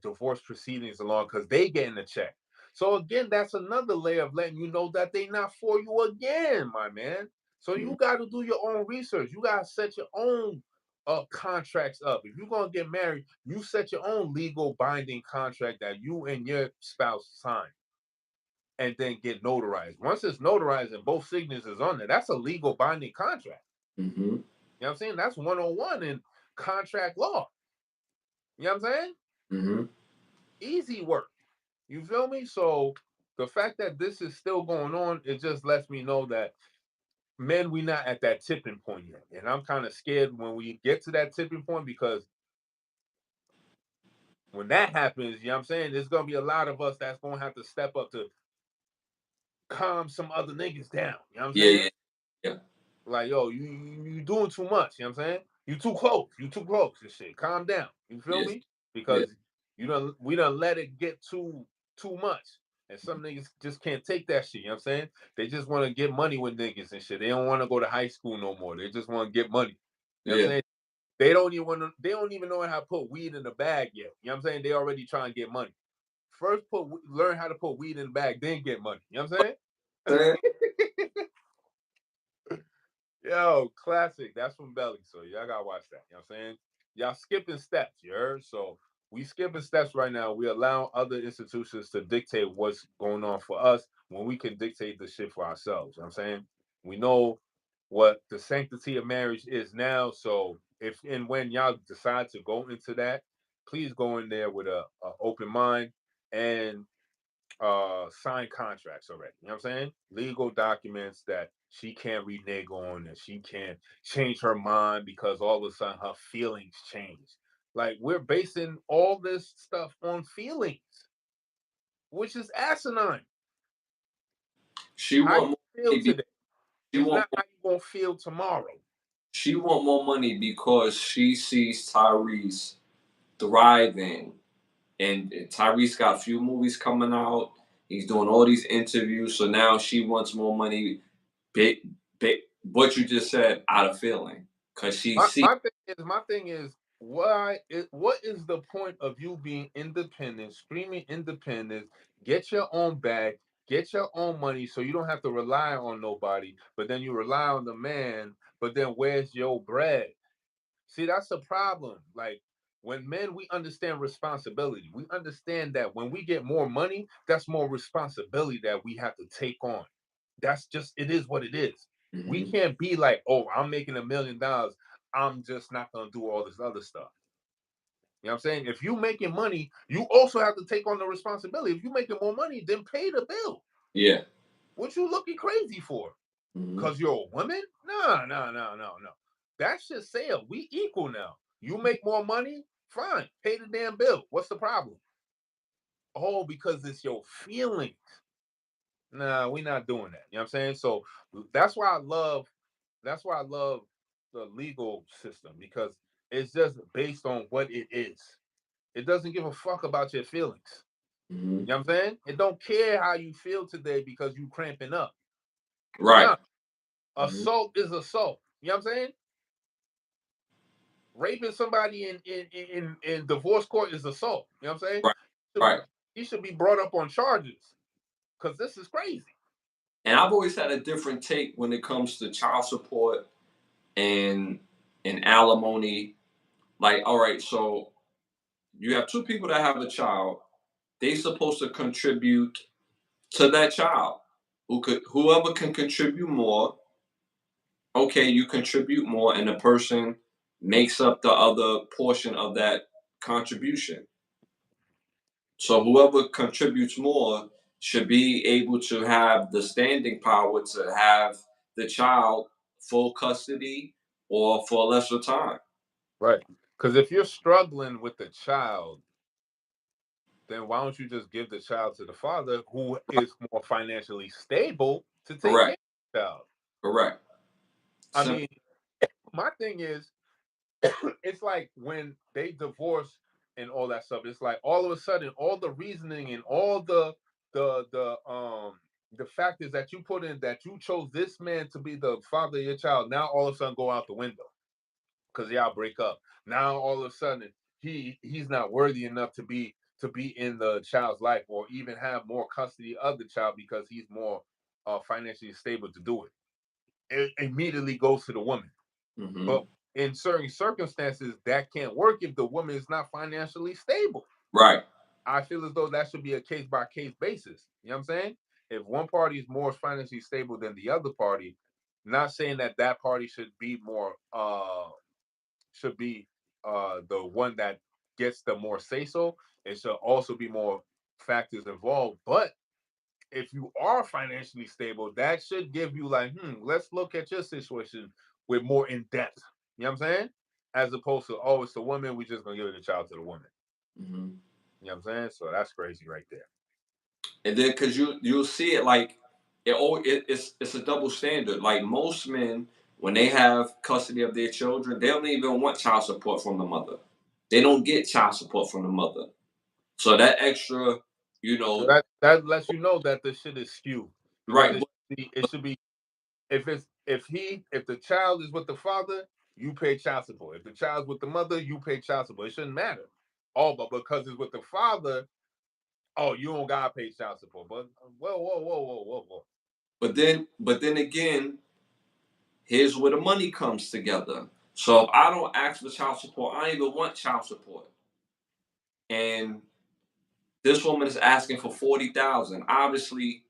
divorce proceedings along because they getting a check. So again, that's another layer of letting you know that they not for you again, my man. So you got to do your own research. You got to set your own contracts up. If you're gonna get married, you set your own legal binding contract that you and your spouse sign and then get notarized. Once it's notarized and both signatures on there, that's a legal binding contract. Mm-hmm. You know what I'm saying? That's 101 in contract law. You know what I'm saying? Mm-hmm. Easy work. You feel me? So the fact that this is still going on, it just lets me know that men, we not at that tipping point yet. And I'm kind of scared when we get to that tipping point because when that happens, you know what I'm saying? There's gonna be a lot of us that's gonna have to step up to calm some other niggas down. You know what I'm Yeah, saying? yeah, yeah. Like, yo, you doing too much. You know what I'm saying? You too close. You too close and shit. Calm down. You feel Yes. me? Yeah. Because we don't let it get too much. And some niggas just can't take that shit. You know what I'm saying? They just want to get money with niggas and shit. They don't want to go to high school no more. They just want to get money. You know what I'm Yeah. saying? They don't even know how to put weed in the bag yet. You know what I'm saying? They already trying to get money. First learn how to put weed in the bag, then get money. You know what I'm saying? Saying? Yo, classic. That's from Belly. So y'all gotta watch that. You know what I'm saying? Y'all skipping steps, you heard? So we skipping steps right now. We allow other institutions to dictate what's going on for us when we can dictate the shit for ourselves. You know what I'm saying? We know what the sanctity of marriage is now. So if and when y'all decide to go into that, please go in there with a open mind and signed contracts already. You know what I'm saying? Legal documents that she can't renege on, and she can't change her mind because all of a sudden her feelings change. Like we're basing all this stuff on feelings, which is asinine. She I want more. feel Maybe today. she It's want not how you gonna feel tomorrow. she want more money because she sees Tyrese thriving, and Tyrese got a few movies coming out. He's doing all these interviews, so now she wants more money. Big, big. What you just said, out of feeling, because she My, see. my thing is what is the point of you being independent, screaming independence, get your own bag, get your own money so you don't have to rely on nobody, but then you rely on the man, but then where's your bread? See, that's the problem. Like when men, we understand responsibility. We understand that when we get more money, that's more responsibility that we have to take on. That's just, it is what it is. We Mhm. can't be like, oh, I'm making $1 million. I'm just not going to do all this other stuff. You know what I'm saying? If you making money, you also have to take on the responsibility. If you making more money, then pay the bill. Yeah. What you looking crazy for? Mhm. Because you're a woman? No, no, no, no, no. That should sell. We equal now. You make more money? Fine. Pay the damn bill. What's the problem? Oh, because it's your feelings. Nah, we're not doing that. You know what I'm saying? So that's why I love the legal system, because it's just based on what it is. It doesn't give a fuck about your feelings. Mhm. You know what I'm saying? It don't care how you feel today because you cramping up. Right. Nah, Mhm. assault is assault. You know what I'm saying? Raping somebody in divorce court is assault. You know what I'm saying? Right. Should be, Right. he should be brought up on charges because this is crazy. And I've always had a different take when it comes to child support and alimony. Like, all right, so you have two people that have a child. They supposed to contribute to that child. Whoever can contribute more, okay, you contribute more, and the person makes up the other portion of that contribution. So whoever contributes more should be able to have the standing power to have the child full custody or for a lesser time. Right. Because if you're struggling with the child, then why don't you just give the child to the father who is more financially stable to take care Correct. of the child? Correct. I Simple. mean, my thing is, it's like when they divorce and all that stuff, it's like all of a sudden, all the reasoning and all the factors that you put in, that you chose this man to be the father of your child, now all of a sudden go out the window because y'all break up. Now all of a sudden he's not worthy enough to be in the child's life or even have more custody of the child because he's more financially stable to do it. It immediately goes to the woman. Hmm. But in certain circumstances, that can't work if the woman is not financially stable. Right. I feel as though that should be a case by case basis. You know what I'm saying? If one party is more financially stable than the other party, not saying that that party should be the one that gets the more say so. It should also be more factors involved. But if you are financially stable, that should give you like, let's look at your situation with more in depth. You know what I'm saying? As opposed to, oh, it's the woman, we just gonna give the child to the woman. Hmm. You know what I'm saying? So that's crazy right there. And then because you'll see it like it's a double standard. Like most men, when they have custody of their children, they don't even want child support from the mother. They don't get child support from the mother. So that extra, you So know, that lets you know that the shit is skewed because right? it should be, if the child is with the father, you pay child support. If the child's with the mother, you pay child support. It shouldn't matter. Oh, but because it's with the father, oh, you don't gotta pay child support. But whoa, whoa, whoa, whoa, whoa, whoa. But then again, here's where the money comes together. So if I don't ask for child support, I don't even want child support. And this woman is asking for 40,000. Obviously,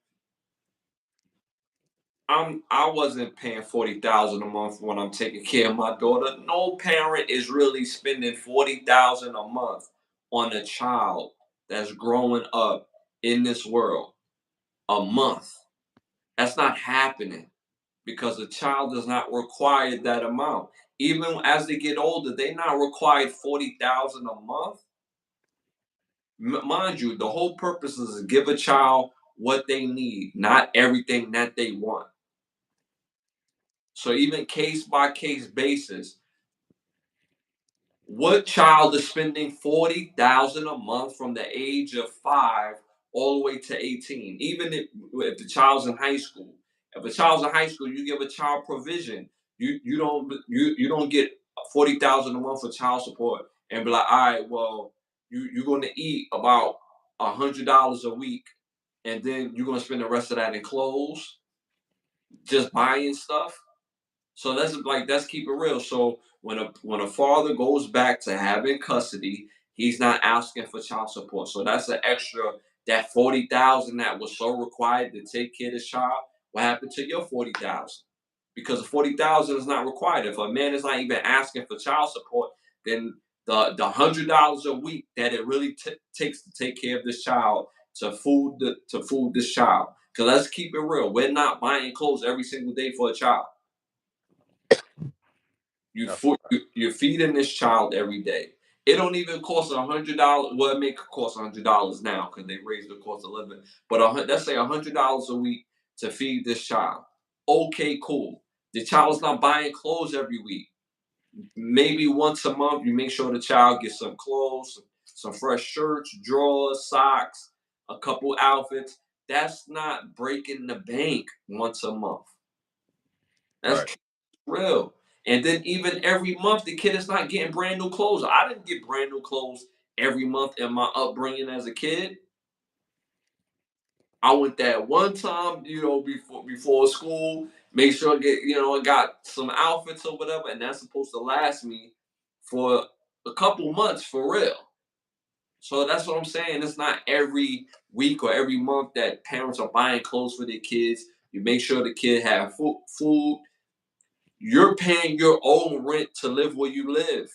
I wasn't paying 40,000 a month when I'm taking care of my daughter. No parent is really spending 40,000 a month on a child that's growing up in this world a month. That's not happening because the child does not require that amount. Even as they get older, they're not required 40,000 a month. Mind you, the whole purpose is to give a child what they need, not everything that they want. So even case by case basis, what child is spending 40,000 a month from the age of 5 all the way to 18? Even if the child's in high school, if a child's in high school, you give a child provision. You don't get 40,000 a month for child support and be like, all right, well, you're going to eat about $100 a week, and then you're going to spend the rest of that in clothes, just buying stuff. So let's keep it real. So when a father goes back to having custody, he's not asking for child support. So that's an extra, that 40,000 that was so required to take care of his child. What happened to your 40,000? Because the 40,000 is not required. If a man is not even asking for child support, then the $100 a week that it really takes to take care of this child, to food this child. Because let's keep it real, we're not buying clothes every single day for a child. That's a fact. You're feeding this child every day. It don't even cost $100. Well, it may cost $100 now because they raised the cost of living. But let's say $100 a week to feed this child. Okay, cool. The child's not buying clothes every week. Maybe once a month, you make sure the child gets some clothes, some fresh shirts, drawers, socks, a couple outfits. That's not breaking the bank once a month. That's Right. real. And then even every month, the kid is not getting brand new clothes. I didn't get brand new clothes every month in my upbringing as a kid. I went that one time, before school, make sure I got some outfits or whatever, and that's supposed to last me for a couple months for real. So that's what I'm saying. It's not every week or every month that parents are buying clothes for their kids. You make sure the kid have food. You're paying your own rent to live where you live.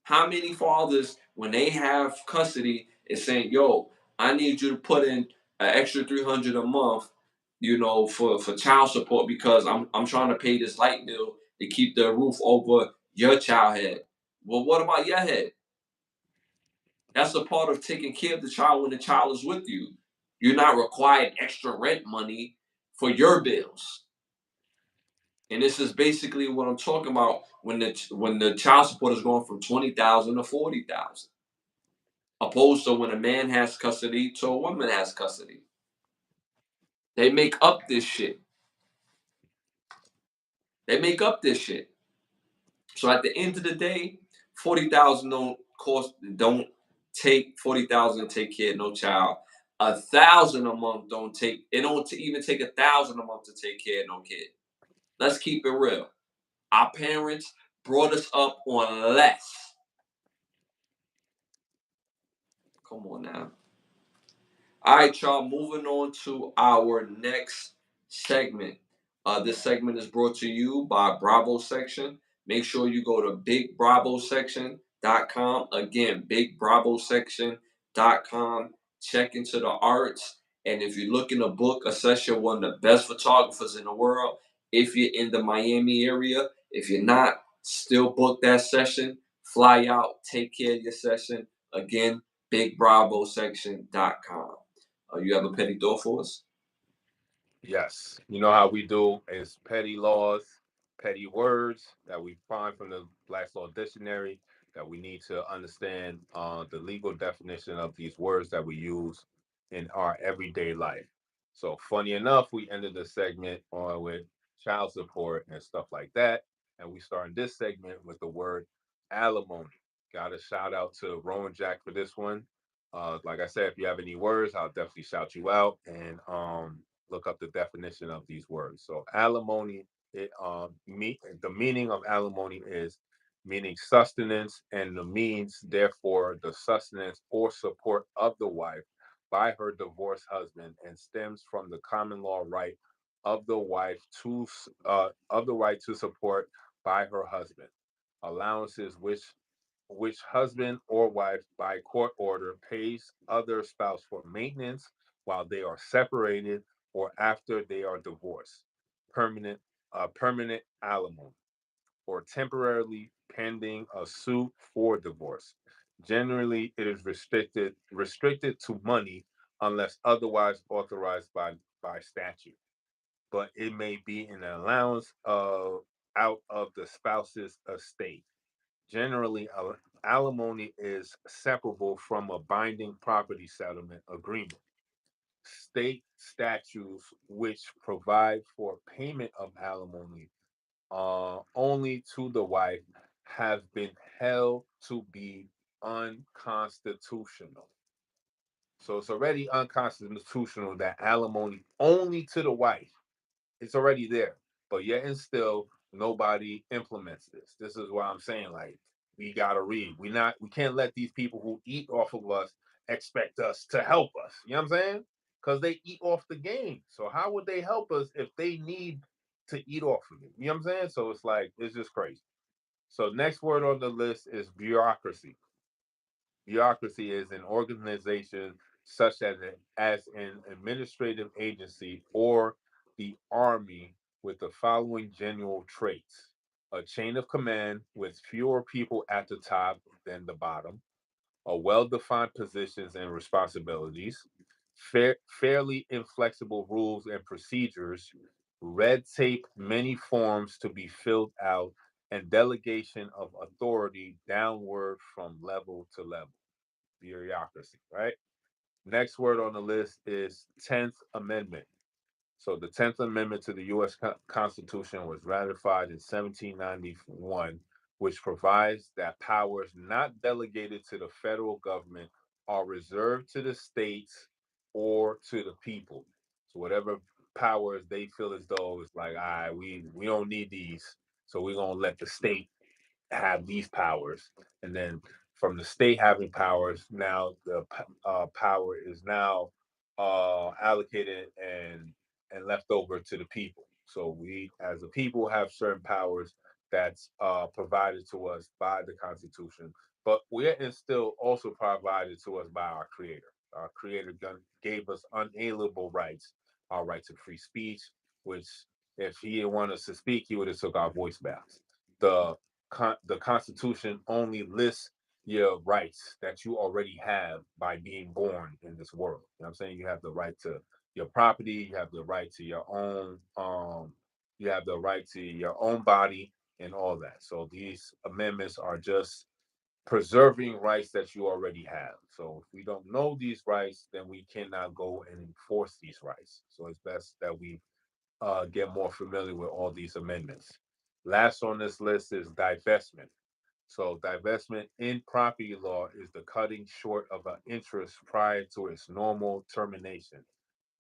How many fathers, when they have custody, is saying, "Yo, I need you to put in an extra 300 a month, for child support because I'm trying to pay this light bill to keep the roof over your child head." Well, what about your head? That's a part of taking care of the child when the child is with you. You're not required extra rent money for your bills. And this is basically what I'm talking about when the child support is going from 20,000 to 40,000, opposed to when a man has custody to a woman has custody. They make up this shit. They make up this shit. So at the end of the day, 40,000 don't take 40,000 to take care of no child. 1,000 a month don't take it don't even take 1,000 a month to take care of no kid. Let's keep it real. Our parents brought us up on less. Come on now. All right, y'all, moving on to our next segment. This segment is brought to you by Bravo Section. Make sure you go to bigbravosection.com. Again, bigbravosection.com. Check into the arts. And if you're looking to book a session, one of the best photographers in the world, if you're in the Miami area, if you're not, still book that session. Fly out, take care of your session. Again, bigbravosection.com. You have a petty thought for us? Yes. You know how we do is petty laws, petty words that we find from the Black's Law Dictionary that we need to understand the legal definition of these words that we use in our everyday life. So funny enough, we ended the segment on with child support and stuff like that. And we start in this segment with the word alimony. Got a shout out to Rowan Jack for this one. Like I said, if you have any words, I'll definitely shout you out. And look up the definition of these words. So alimony, the meaning of alimony is meaning sustenance and the means, therefore, the sustenance or support of the wife by her divorced husband, and stems from the common law right of the wife to support by her husband. Allowances which husband or wife by court order pays other spouse for maintenance while they are separated or after they are divorced. Permanent permanent alimony or temporarily pending a suit for divorce. Generally, it is restricted to money unless otherwise authorized by statute. but it may be an allowance of out of the spouse's estate. Generally, alimony is separable from a binding property settlement agreement. State statutes which provide for payment of alimony only to the wife have been held to be unconstitutional. So it's already unconstitutional that alimony only to the wife. It's already there, but yet and still nobody implements this. This is why I'm saying, like, we gotta read. We can't let these people who eat off of us expect us to help us. You know what I'm saying? Because they eat off the game. So how would they help us if they need to eat off of it? You know what I'm saying? So it's like it's just crazy. So next word on the list is bureaucracy. Bureaucracy is an organization such as an administrative agency or the army with the following general traits: a chain of command with fewer people at the top than the bottom, a well-defined positions and responsibilities, fairly inflexible rules and procedures, red tape, many forms to be filled out, and delegation of authority downward from level to level. Bureaucracy, right? Next word on the list is 10th Amendment. So the 10th Amendment to the U.S. Constitution was ratified in 1791, which provides that powers not delegated to the federal government are reserved to the states or to the people. So whatever powers they feel as though it's like, all right, we don't need these, so we're gonna let the state have these powers, and then from the state having powers, now the power is now allocated and left over to the people. So we, as a people, have certain powers that's provided to us by the Constitution, but we're still also provided to us by our Creator. Our Creator gave us unalienable rights, our right to free speech, which if He didn't want us to speak, He would have took our voice back. The the Constitution only lists your rights that you already have by being born in this world. You know what I'm saying? You have the right to your property, you have the right to your own you have the right to your own body and all that. So these amendments are just preserving rights that you already have. So if we don't know these rights, then we cannot go and enforce these rights. So it's best that we get more familiar with all these amendments. Last on this list is divestment. So, divestment in property law is the cutting short of an interest prior to its normal termination.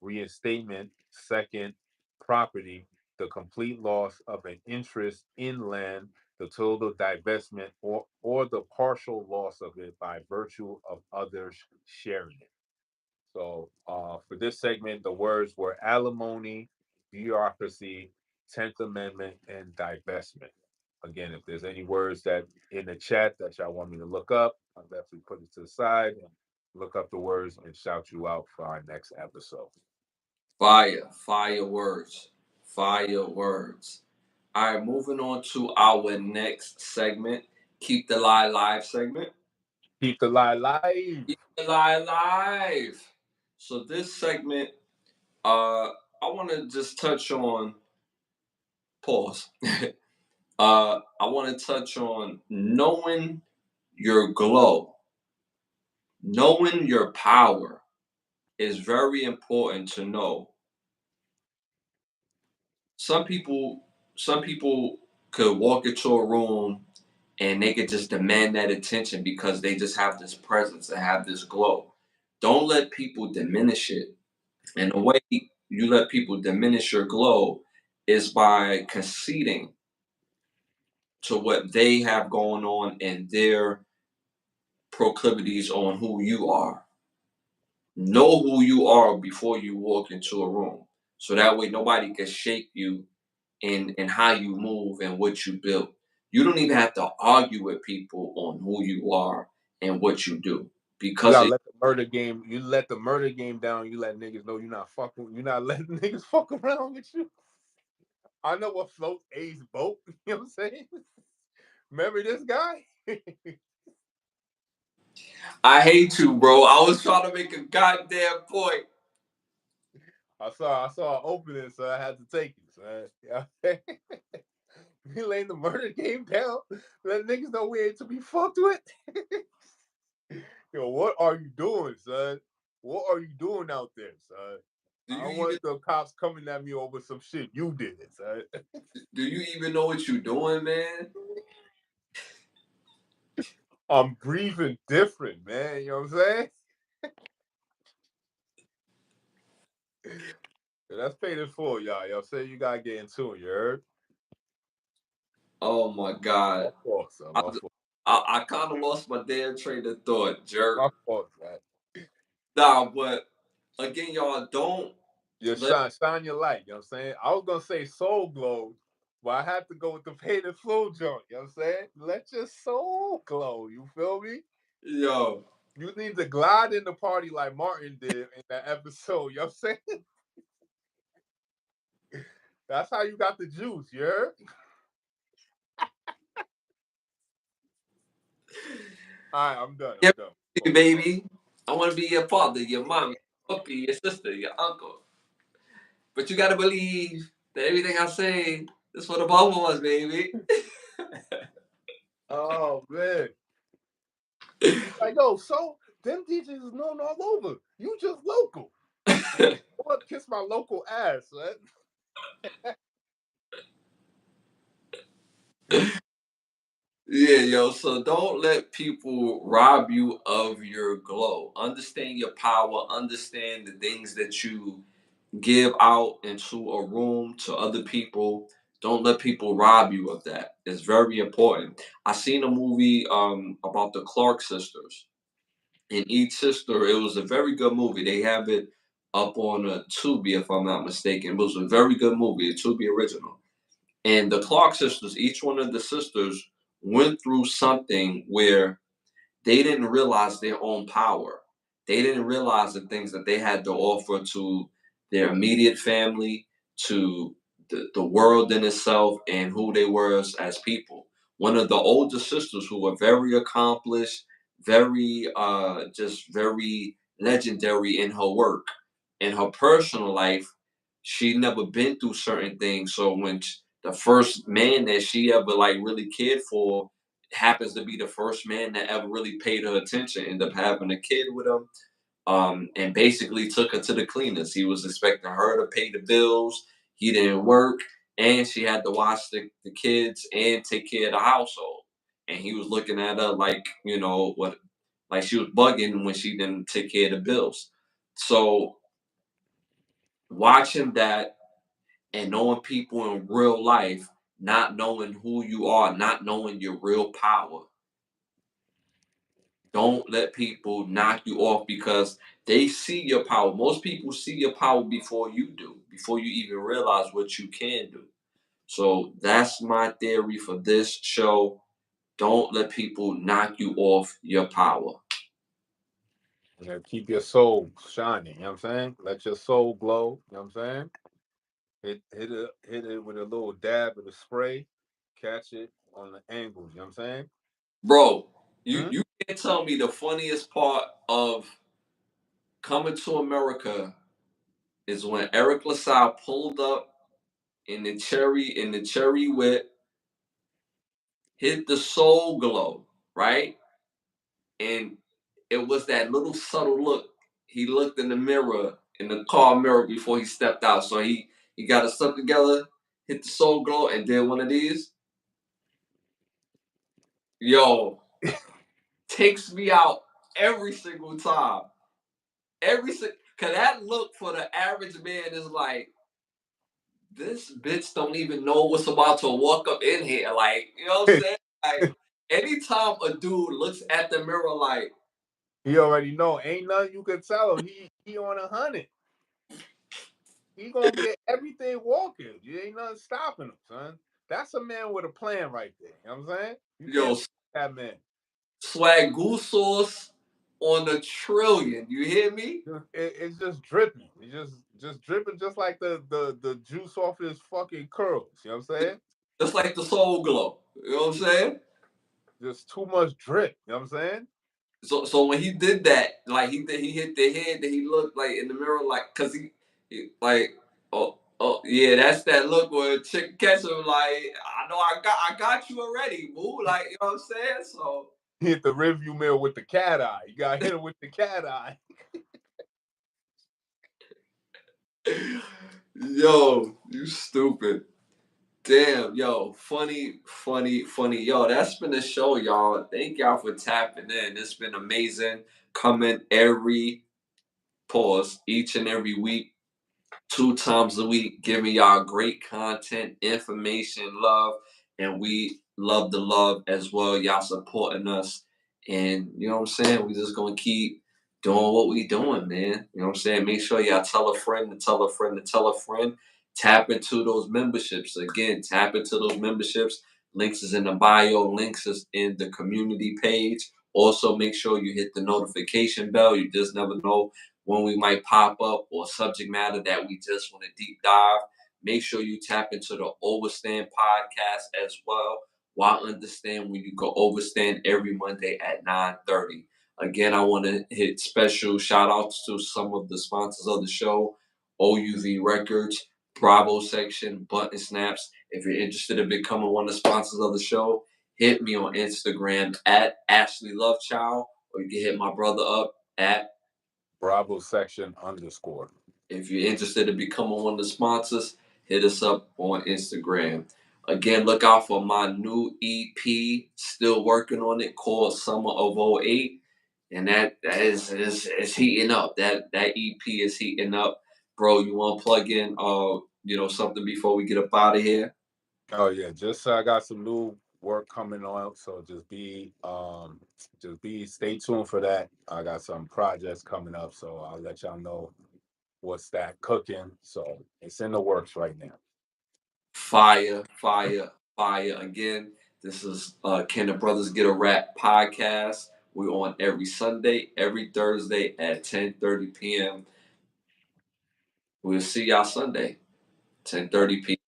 Reinstatement, second, property, the complete loss of an interest in land, the total divestment, or the partial loss of it by virtue of others sharing it. So for this segment, the words were alimony, bureaucracy, 10th Amendment, and divestment. Again, if there's any words that in the chat that y'all want me to look up, I'll definitely put it to the side and look up the words and shout you out for our next episode. Fire, fire words, fire words. All right, moving on to our next segment, Keep the Lie Live segment. Keep the lie live. Keep the Lie Live. So this segment, I want to just touch on, pause. I want to touch on knowing your glow, knowing your power is very important to know. Some people, some people could walk into a room and they could just demand that attention because they just have this presence, they have this glow. Don't let people diminish it. And the way you let people diminish your glow is by conceding to what they have going on and their proclivities on who you are. Know who you are before you walk into a room. So that way nobody can shake you in how you move and what you build. You don't even have to argue with people on who you are and what you do. You Because gotta it, let the murder game. You let the murder game down. You let niggas know you're not fucking. You're not letting niggas fuck around with you. I know what floats A's boat. You know what I'm saying? Remember this guy? I hate you, bro. I was trying to make a goddamn point. I saw an opening, so I had to take it. So yeah. We laying the murder game down. Let niggas know we ain't to be fucked with. Yo, what are you doing, son? What are you doing out there, son? Do I you don't even want the cops coming at me over some shit you did, son. do you even know what you're doing, man? I'm breathing different, man. You know what I'm saying? Yeah, that's paid in full, y'all. Y'all say you gotta get into it, you heard? Oh my God. My fault, son. I My fault. I kind of lost my damn train of thought, My jerk. fault, man. Nah, but again, y'all don't Just let shine your light, you know what I'm saying? I was gonna say soul glow, but I had to go with the paid in full joint, you know what I'm saying? Let your soul glow, you feel me? yo. You need to glide in the party like Martin did in that episode, you know what I'm saying? That's how you got the juice, you heard? All right, I'm done. Yeah, I'm done. baby. I want to be your father, your mom, your puppy, your sister, your uncle. But you gotta believe that everything I say is for the both of us, baby. Oh man. He's like, yo, so them DJs is known all over. You just local. What kiss my local ass, man? Yeah, yo. So don't let people rob you of your glow. Understand your power. Understand the things that you give out into a room to other people. Don't let people rob you of that. It's very important. I seen a movie about the Clark sisters. In each sister, it was a very good movie. They have it up on a Tubi, if I'm not mistaken. It was a very good movie, a Tubi original. And the Clark sisters, each one of the sisters went through something where they didn't realize their own power. They didn't realize the things that they had to offer to their immediate family, to the world in itself, and who they were as people. One of the older sisters who were very accomplished, very just very legendary in her work. In her personal life, she never been through certain things. So when the first man that she ever like really cared for happens to be the first man that ever really paid her attention, ended up having a kid with him, and basically took her to the cleaners. He was expecting her to pay the bills. He didn't work, and she had to watch the kids and take care of the household. And he was looking at her like, you know, what, like she was bugging when she didn't take care of the bills. So watching that and knowing people in real life, not knowing who you are, not knowing your real power, don't let people knock you off because they see your power. Most people see your power before you do, before you even realize what you can do. So that's my theory for this show. Don't let people knock you off your power. Yeah, keep your soul shining, you know what I'm saying? Let your soul glow, you know what I'm saying? Hit it with a little dab of the spray, catch it on the angles, you know what I'm saying? Bro, Hmm? you can't tell me the funniest part of Coming to America is when Eric LaSalle pulled up in the cherry whip, hit the soul glow, right? And it was that little subtle look. He looked in the mirror, in the car mirror before he stepped out. So he got his stuff together, hit the soul glow, and did one of these. Yo, takes me out every single time. Cause that look for the average man is like, this bitch don't even know what's about to walk up in here. Like, you know what I'm saying? Like, anytime a dude looks at the mirror like, He already know. Ain't nothing you can tell him. He on 100. He gonna get everything walking. You ain't nothing stopping him, son. That's a man with a plan right there. You know what I'm saying? You yo, can't that man. swag goose sauce on the trillion. You hear me? It's just dripping. It's just dripping just like the juice off his fucking curls. You know what I'm saying? Just like the soul glow. You know what I'm saying? Just too much drip. You know what I'm saying? So when he did that, like he hit the head, that he looked like in the mirror, like because Like, oh, yeah, that's that look where chick catch him. Like, I know I got you already, boo. Like, you know what I'm saying? So Hit the rearview mirror with the cat eye. You got to hit him with the cat eye. yo, you stupid. Damn, yo, funny, funny, funny. Yo, that's been the show, y'all. Thank y'all for tapping in. It's been amazing coming every pause each and every week, 2 times a week, giving y'all great content, information, love, and we love the love as well. Y'all supporting us, and you know what I'm saying. We just gonna keep doing what we doing, man. You know what I'm saying. Make sure y'all tell a friend to tell a friend to tell a friend. Tap into those memberships again. Tap into those memberships. Links is in the bio. Links is in the community page. Also, make sure you hit the notification bell. You just never know when we might pop up or subject matter that we just want to deep dive. Make sure you tap into the Overstand podcast as well. While understand when you go Overstand every Monday at 9:30. Again, I want to hit special shout outs to some of the sponsors of the show: OUV Records, Bravo Section, Button Snaps. If you're interested in becoming one of the sponsors of the show, hit me on Instagram at Ashley Lovechild, or you can hit my brother up at Bravo section _ If you're interested in becoming one of the sponsors, hit us up on Instagram. Again, look out for my new EP. Still working on it, called Summer of '08. And that is heating up. That EP is heating up. Bro, you want to plug in something before we get up out of here? Oh yeah, just I got some new work coming on, so stay tuned for that. I got some projects coming up, so I'll let y'all know what's that cooking. So it's in the works right now. Fire, fire, fire. Again, this is Can the Brothers Get a Rap podcast. We're on every Sunday, every Thursday at 10:30 p.m. We'll see y'all Sunday, 10:30 p.m.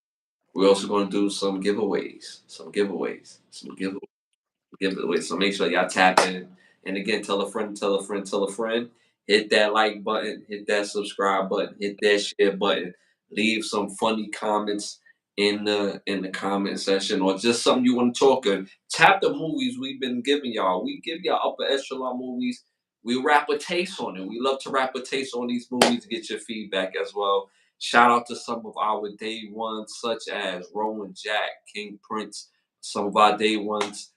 We're also going to do some giveaways. Giveaway. So make sure y'all tap in. And again, tell a friend, tell a friend, tell a friend. Hit that like button, hit that subscribe button, hit that share button. Leave some funny comments in the comment section, or just something you want to talk on. Tap the movies we've been giving y'all. We give y'all upper echelon movies. We rap a taste on it. We love to rap a taste on these movies. Get your feedback as well. Shout out to some of our day ones, such as Rowan Jack, King Prince. Some of our day ones.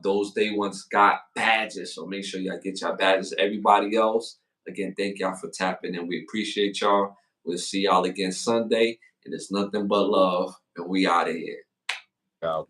Those day ones got badges, so make sure y'all get y'all badges. Everybody else, again, thank y'all for tapping in. We appreciate y'all. We'll see y'all again Sunday, and it's nothing but love, and we out of here. Out.